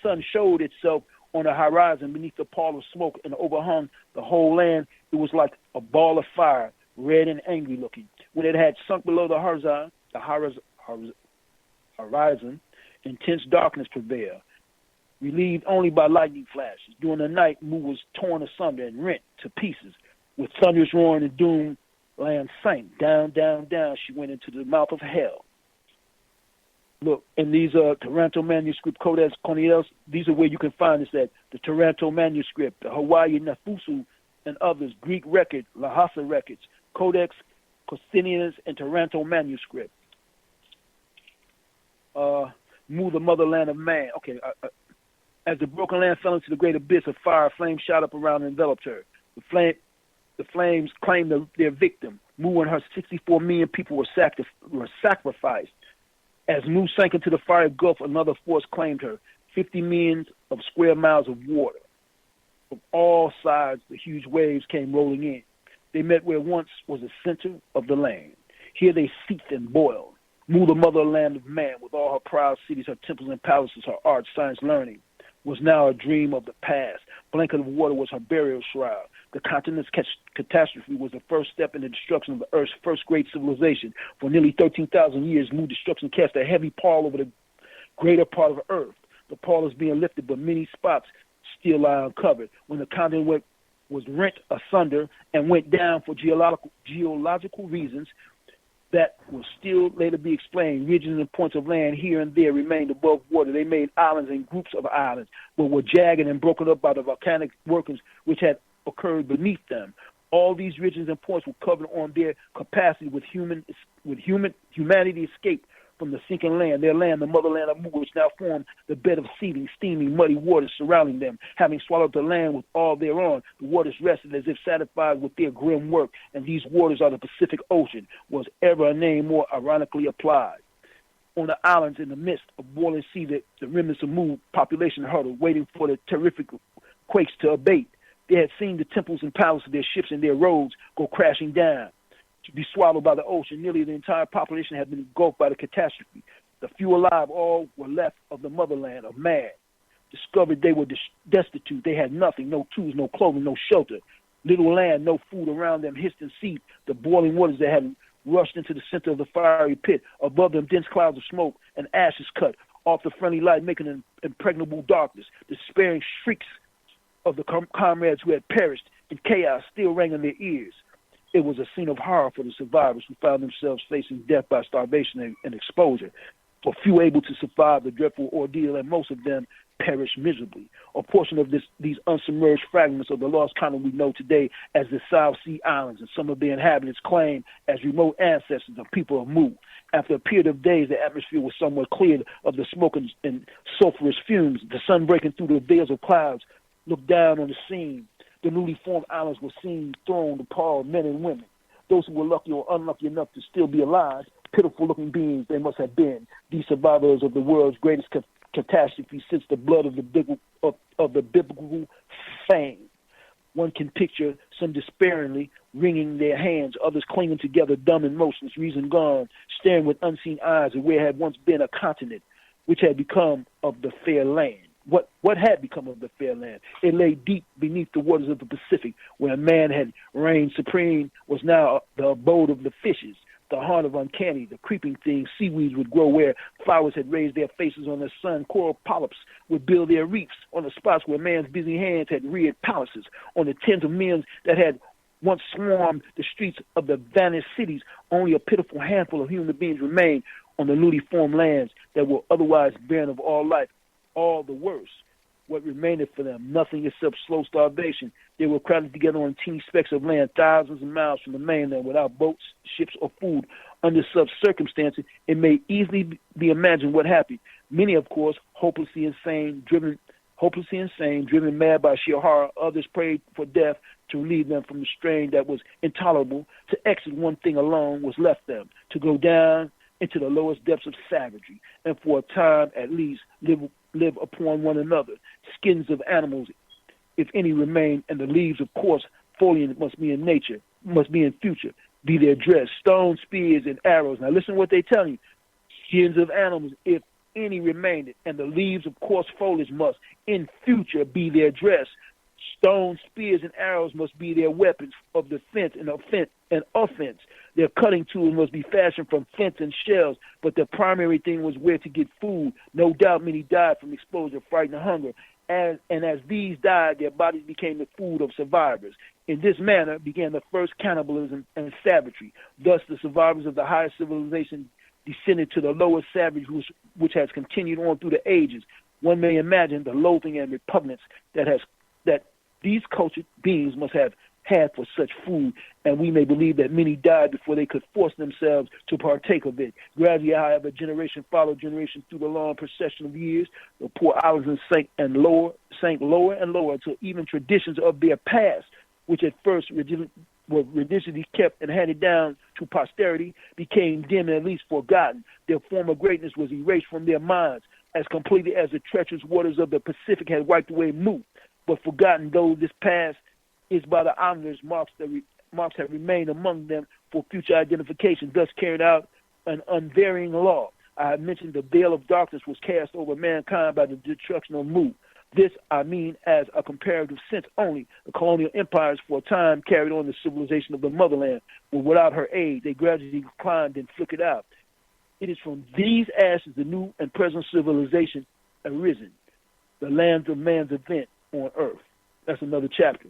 sun showed itself on the horizon beneath the pall of smoke and overhung the whole land, it was like a ball of fire, red and angry looking. When it had sunk below the horizon, intense darkness prevailed, relieved only by lightning flashes. During the night, Mu was torn asunder and rent to pieces. With thunderous roaring and doom, land sank. Down, down, down, she went into the mouth of hell. Look, in these Taranto manuscript, Codex Cornelius, these are where you can find this at. The Taranto manuscript, the Hawaii Nafusu and others, Greek record, Lhasa records, Codex Costinianus, and Taranto manuscript. Mu, the motherland of man. Okay, as the broken land fell into the great abyss of fire, a flame shot up around and enveloped her. The flames claimed their victim. Mu and her 64 million people were sacrificed. As Mu sank into the fire gulf, another force claimed her. 50 million of square miles of water. From all sides, the huge waves came rolling in. They met where once was the center of the land. Here they seethed and boiled. Mu, the motherland of man, with all her proud cities, her temples and palaces, her art, science, learning, was now a dream of the past. Blanket of water was her burial shroud. The continent's catastrophe was the first step in the destruction of the Earth's first great civilization. For nearly 13,000 years, Mu destruction cast a heavy pall over the greater part of Earth. The pall is being lifted, but many spots still lie uncovered. When the continent was rent asunder and went down for geological reasons that will still later be explained, regions and points of land here and there remained above water. They made islands and groups of islands, but were jagged and broken up by the volcanic workings which had occurred beneath them. All these regions and points were covered on their capacity with humanity escaped from the sinking land, their land, the motherland of Mu, which now formed the bed of seething, steaming, muddy waters surrounding them. Having swallowed the land with all thereon, the waters rested as if satisfied with their grim work, and these waters are the Pacific Ocean. Was ever a name more ironically applied? On the islands in the midst of boiling sea, the remnants of Mu population huddled, waiting for the terrific quakes to abate. They had seen the temples and palaces, their ships and their roads go crashing down to be swallowed by the ocean. Nearly the entire population had been engulfed by the catastrophe. The few alive, all were left of the motherland, of man. Discovered they were destitute. They had nothing, no tools, no clothing, no shelter. Little land, no food around them, hissed and seethed. The boiling waters that had rushed into the center of the fiery pit. Above them, dense clouds of smoke and ashes cut off the friendly light, making an impregnable darkness. The despairing shrieks of the comrades who had perished in chaos still rang in their ears. It was a scene of horror for the survivors who found themselves facing death by starvation and exposure. For few able to survive the dreadful ordeal, and most of them perished miserably. A portion of these unsubmerged fragments of the lost continent we know today as the South Sea Islands, and some of their inhabitants claim as remote ancestors of people of Mu. After a period of days, the atmosphere was somewhat cleared of the smoke and sulfurous fumes. The sun breaking through the veils of clouds looked down on the scene. The newly formed islands were seen thrown to pall men and women. Those who were lucky or unlucky enough to still be alive, pitiful-looking beings they must have been, these survivors of the world's greatest catastrophe since the blood of the biblical fame. One can picture some despairingly wringing their hands, others clinging together, dumb and motionless, reason gone, staring with unseen eyes at where had once been a continent, which had become of the fair land. What had become of the fair land? It lay deep beneath the waters of the Pacific, where man had reigned supreme, was now the abode of the fishes, the haunt of uncanny, the creeping things. Seaweeds would grow where flowers had raised their faces on the sun. Coral polyps would build their reefs on the spots where man's busy hands had reared palaces. On the tens of millions that had once swarmed the streets of the vanished cities, only a pitiful handful of human beings remained on the newly formed lands that were otherwise barren of all life. All the worse. What remained for them? Nothing except slow starvation. They were crowded together on teeny specks of land, thousands of miles from the mainland, without boats, ships, or food. Under such circumstances, it may easily be imagined what happened. Many, of course, hopelessly insane, driven mad by sheer horror. Others prayed for death to relieve them from the strain that was intolerable. To exit, one thing alone was left them: to go down into the lowest depths of savagery, and for a time at least live upon one another. Skins of animals, if any, remain, and the leaves of coarse foliage must be in nature, must be in future, be their dress. Stones, spears, and arrows. Now listen to what they tell you. Skins of animals, if any, remain, and the leaves of coarse foliage must in future be their dress. Stones, spears, and arrows must be their weapons of defense and offense. Their cutting tools must be fashioned from flints and shells, but the primary thing was where to get food. No doubt many died from exposure, fright, and hunger. And as these died, their bodies became the food of survivors. In this manner began the first cannibalism and savagery. Thus, the survivors of the highest civilization descended to the lowest savage, which has continued on through the ages. One may imagine the loathing and repugnance that these cultured beings must have had for such food, and we may believe that many died before they could force themselves to partake of it. Gradually, however, generation followed generation through the long procession of years. The poor islands sank lower and lower until even traditions of their past, which at first were religiously kept and handed down to posterity, became dim and at least forgotten. Their former greatness was erased from their minds as completely as the treacherous waters of the Pacific had wiped away Mu. But forgotten though this past is by the islanders, marks have remained among them for future identification, thus carried out an unvarying law. I have mentioned the veil of darkness was cast over mankind by the destruction of Mu. This I mean as a comparative sense only. The colonial empires for a time carried on the civilization of the motherland, but without her aid, they gradually declined and flickered out. It is from these ashes the new and present civilization arisen, the land of man's event on earth. That's another chapter.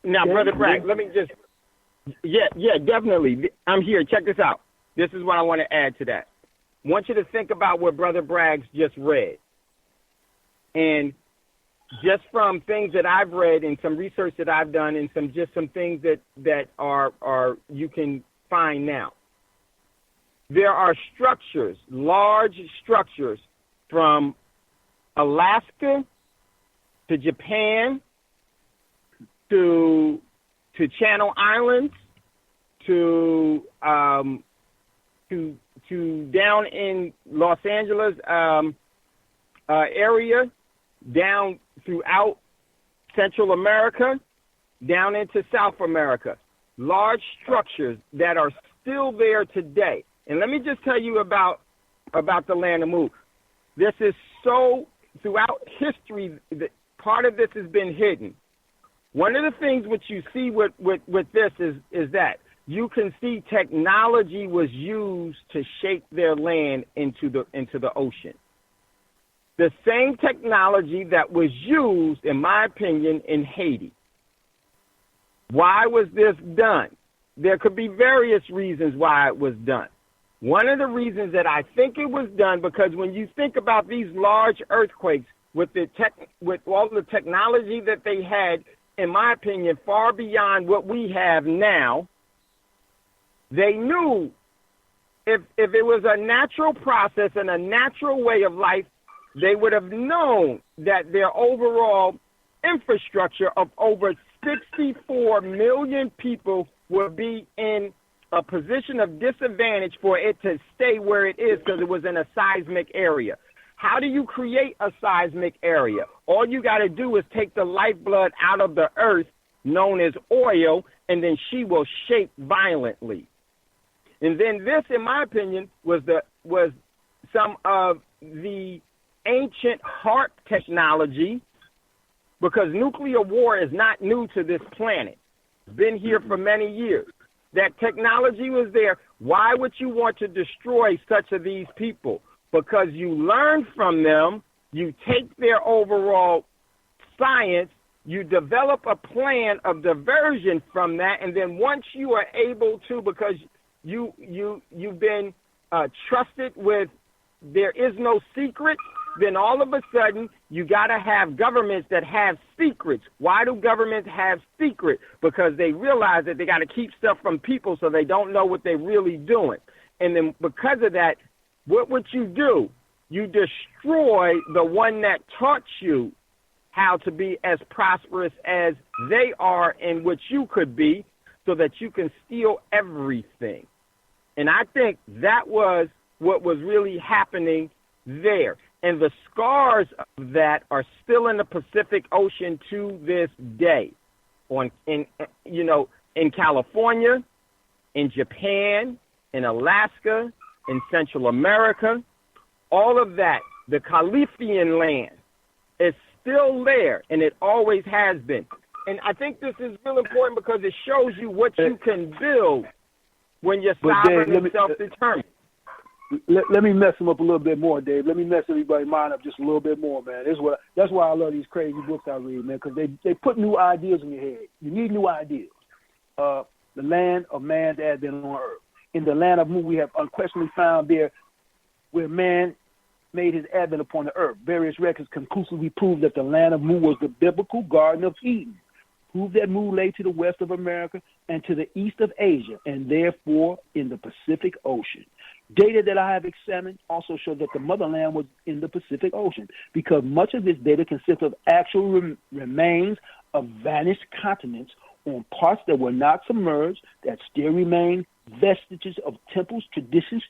Now, Brother Bragg, let me just, definitely. I'm here. Check this out. This is what I want to add to that. I want you to think about what Brother Bragg's just read. And just from things that I've read and some research that I've done and some things that are you can find now. there are structures, large structures, from Alaska to Japan to Channel Islands to down in Los Angeles area, down throughout Central America, down into South America. Large structures that are still there today. And let me just tell you about the Land of Mu. This is so, throughout history, part of this has been hidden. One of the things which you see with this is that you can see technology was used to shape their land into the ocean. The same technology that was used, in my opinion, in Haiti. Why was this done? There could be various reasons why it was done. One of the reasons that I think it was done, because when you think about these large earthquakes with all the technology that they had, in my opinion, far beyond what we have now, they knew if it was a natural process and a natural way of life, they would have known that their overall infrastructure of over 64 million people would be in a position of disadvantage for it to stay where it is because it was in a seismic area. How do you create a seismic area? All you got to do is take the lifeblood out of the earth, known as oil, and then she will shape violently. And then this, in my opinion, was some of the ancient HARP technology, because nuclear war is not new to this planet. It's been here for many years. That technology was there. Why would you want to destroy such of these people? Because you learn from them, you take their overall science, you develop a plan of diversion from that, and then once you are able to, because you've been trusted with there is no secret, then all of a sudden you got to have governments that have secrets. Why do governments have secrets? Because they realize that they got to keep stuff from people so they don't know what they're really doing. And then because of that, what would you do? You destroy the one that taught you how to be as prosperous as they are and what you could be, so that you can steal everything. And I think that was what was really happening there. And the scars of that are still in the Pacific Ocean to this day. In California, in Japan, in Alaska, in Central America, all of that, the Khalifian land is still there, and it always has been. And I think this is real important because it shows you what you can build when you're sovereign and self-determined. Let me mess them up a little bit more, Dave. Let me mess everybody's mind up just a little bit more, man. That's why I love these crazy books I read, man, because they put new ideas in your head. You need new ideas. The land of man's advent on earth. In the land of Mu, we have unquestionably found there where man made his advent upon the earth. Various records conclusively prove that the land of Mu was the biblical Garden of Eden. Prove that Mu lay to the west of America and to the east of Asia, and therefore in the Pacific Ocean. Data that I have examined also show that the motherland was in the Pacific Ocean, because much of this data consists of actual remains of vanished continents on parts that were not submerged, that still remain vestiges of temples, traditions,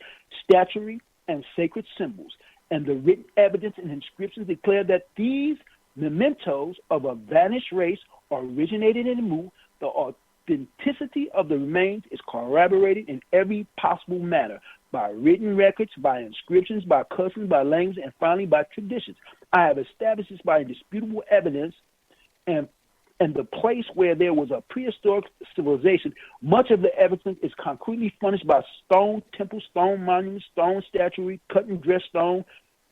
statuary, and sacred symbols. And the written evidence and inscriptions declare that these mementos of a vanished race originated in Mu. The authenticity of the remains is corroborated in every possible manner, by written records, by inscriptions, by customs, by language, and finally by traditions. I have established this by indisputable evidence and the place where there was a prehistoric civilization. Much of the evidence is concretely furnished by stone temples, stone monuments, stone statuary, cut and dressed stone,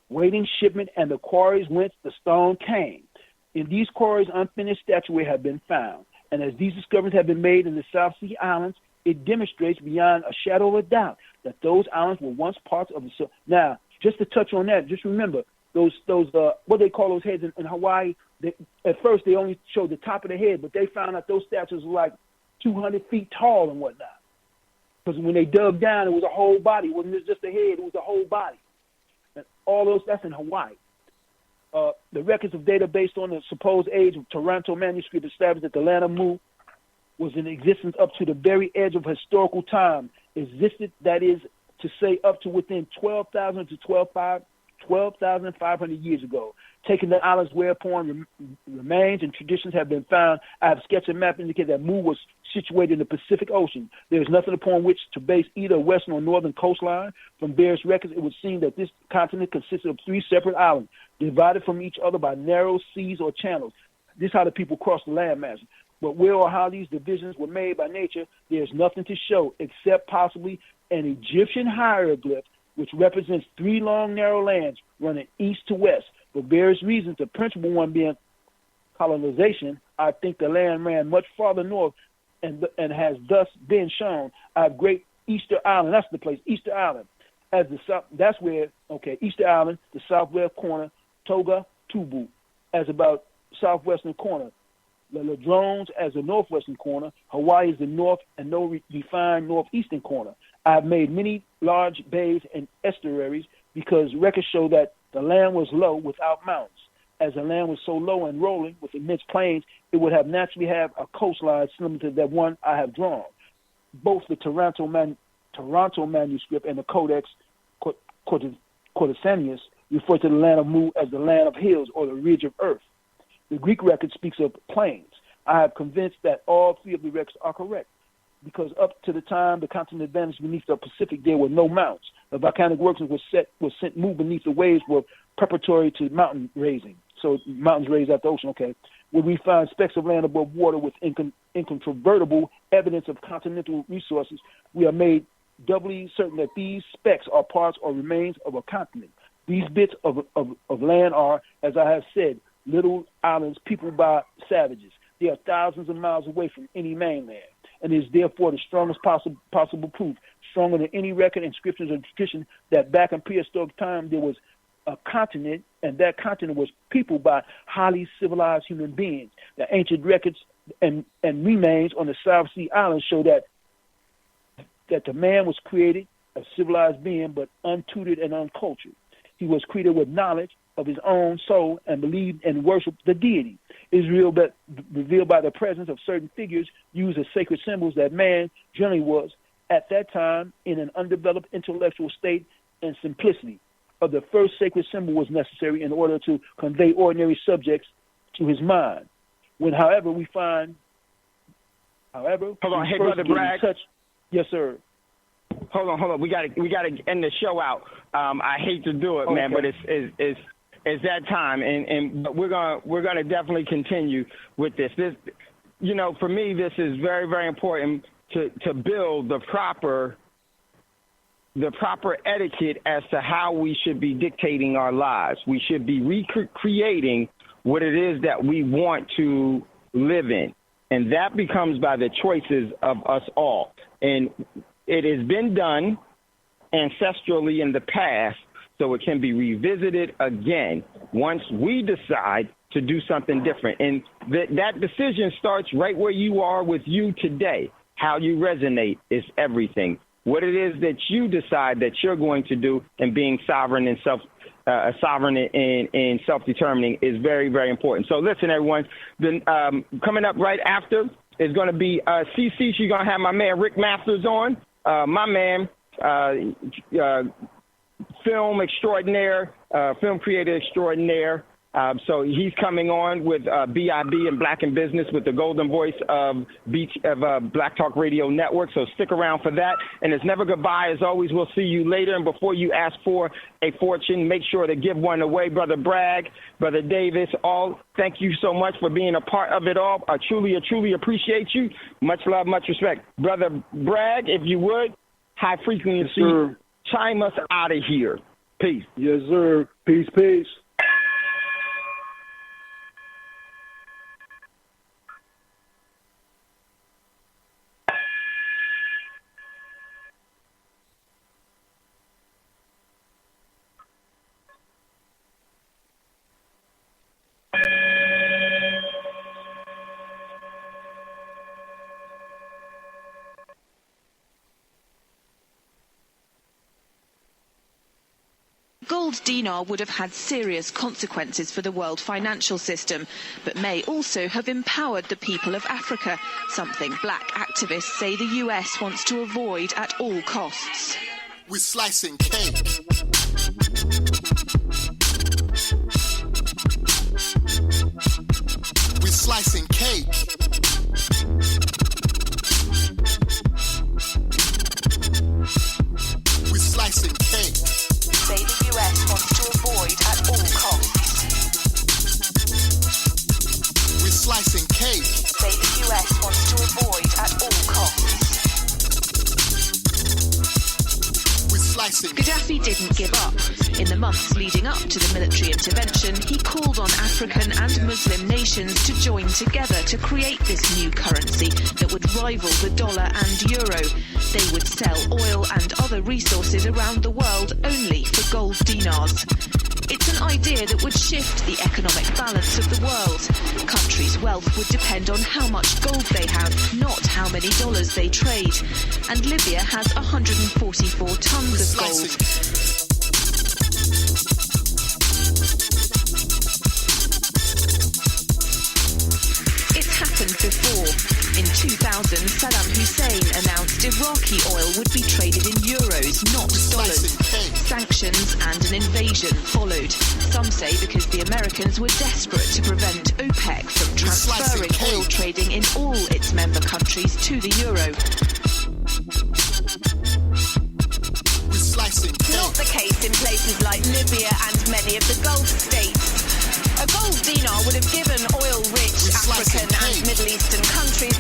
waiting shipment, and the quarries whence the stone came. In these quarries, unfinished statuary have been found. And as these discoveries have been made in the South Sea Islands, it demonstrates beyond a shadow of a doubt that those islands were once parts of the... Now, just to touch on that, just remember, those what they call those heads in Hawaii, at first they only showed the top of the head, but they found out those statues were like 200 feet tall and whatnot. Because when they dug down, it was a whole body. It wasn't just a head. It was a whole body. And all those, that's in Hawaii. The records of data based on the supposed age of Toronto manuscript established that the land of Mu was in existence up to the very edge of historical time. Existed, that is to say, up to within 12,000 to 12,500 years ago. Taking the islands whereupon remains and traditions have been found, I have sketched a map indicating that Mu was situated in the Pacific Ocean. There is nothing upon which to base either a western or northern coastline. From various records, it would seem that this continent consisted of 3 separate islands, divided from each other by narrow seas or channels. This is how the people crossed the land masses. But where or how these divisions were made by nature, there is nothing to show except possibly an Egyptian hieroglyph which represents 3 long, narrow lands running east to west. For various reasons, the principal one being colonization, I think the land ran much farther north and has thus been shown. I have Great Easter Island. That's the place, Easter Island. As the south, that's where, Easter Island, the southwest corner, Toga, Tubu, as about southwestern corner. The Ladrones as the northwestern corner. Hawaii is the north and no defined northeastern corner. I have made many large bays and estuaries because records show that the land was low without mountains. As the land was so low and rolling with immense plains, it would have naturally have a coastline similar to that one I have drawn. Both the Toronto manuscript and the Codex Cortesanius refer to the land of Mu as the land of hills or the ridge of earth. The Greek record speaks of plains. I have convinced that all 3 of the records are correct because up to the time the continent vanished beneath the Pacific, there were no mountains. The volcanic workings was sent moved beneath the waves were preparatory to mountain raising. So mountains raised out the ocean, Where we find specks of land above water with incontrovertible evidence of continental resources, we are made doubly certain that these specks are parts or remains of a continent. These bits of land are, as I have said, little islands peopled by savages. They are thousands of miles away from any mainland, and is therefore the strongest possible proof, stronger than any record, inscriptions, or tradition, that back in prehistoric time there was a continent, and that continent was peopled by highly civilized human beings. The ancient records and remains on the South Sea Islands show that the man was created a civilized being, but untutored and uncultured. He was created with knowledge of his own soul and believed and worshiped the deity. Israel revealed by the presence of certain figures used as sacred symbols that man generally was, at that time, in an undeveloped intellectual state and simplicity. Of the first sacred symbol was necessary in order to convey ordinary subjects to his mind. When, however, we find, hold on, hey, Brother Bragg. Yes, sir. Hold on. We gotta end the show out. I hate to do it, man, but it's that time, and we're gonna definitely continue with this. This, for me, this is very, very important to build the proper etiquette as to how we should be dictating our lives. We should be recreating what it is that we want to live in, and that becomes by the choices of us all. And it has been done ancestrally in the past, so it can be revisited again once we decide to do something different. And that decision starts right where you are with you today. How you resonate is everything. What it is that you decide that you're going to do, and being sovereign and self-determining is very, very important. So listen, everyone, coming up right after is going to be CC. She's going to have my man Rick Masters on. My man, film extraordinaire, film creator extraordinaire. So he's coming on with BIB and Black in Business with the golden voice of Black Talk Radio Network. So stick around for that. And it's never goodbye. As always, we'll see you later. And before you ask for a fortune, make sure to give one away. Brother Bragg, Brother Davis, all, thank you so much for being a part of it all. I truly appreciate you. Much love, much respect. Brother Bragg, if you would, high frequency, yes, chime us out of here. Peace. Yes, sir. Peace, peace. gold dinar would have had serious consequences for the world financial system, but may also have empowered the people of Africa, something black activists say the US wants to avoid at all costs. We're slicing cake. We're slicing cake. We're slicing cake. Say the US wants to avoid at all costs. We're slicing cake. Say the US wants to avoid at all costs. Gaddafi didn't give up. In the months leading up to the military intervention, he called on African and Muslim nations to join together to create this new currency that would rival the dollar and euro. They would sell oil and other resources around the world only for gold dinars. It's an idea that would shift the economic balance of the world. Countries' wealth would depend on how much gold they have, not how many dollars they trade. And Libya has 144 tons of gold. It's happened before. In 2000, Saddam Hussein announced Iraqi oil would be traded in euros, not dollars. Sanctions and an invasion followed. Some say because the Americans were desperate to prevent OPEC from transferring oil trading in all its member countries to the euro. Not the case in places like Libya and many of the Gulf states. A gold dinar would have given oil-rich African and Middle Eastern countries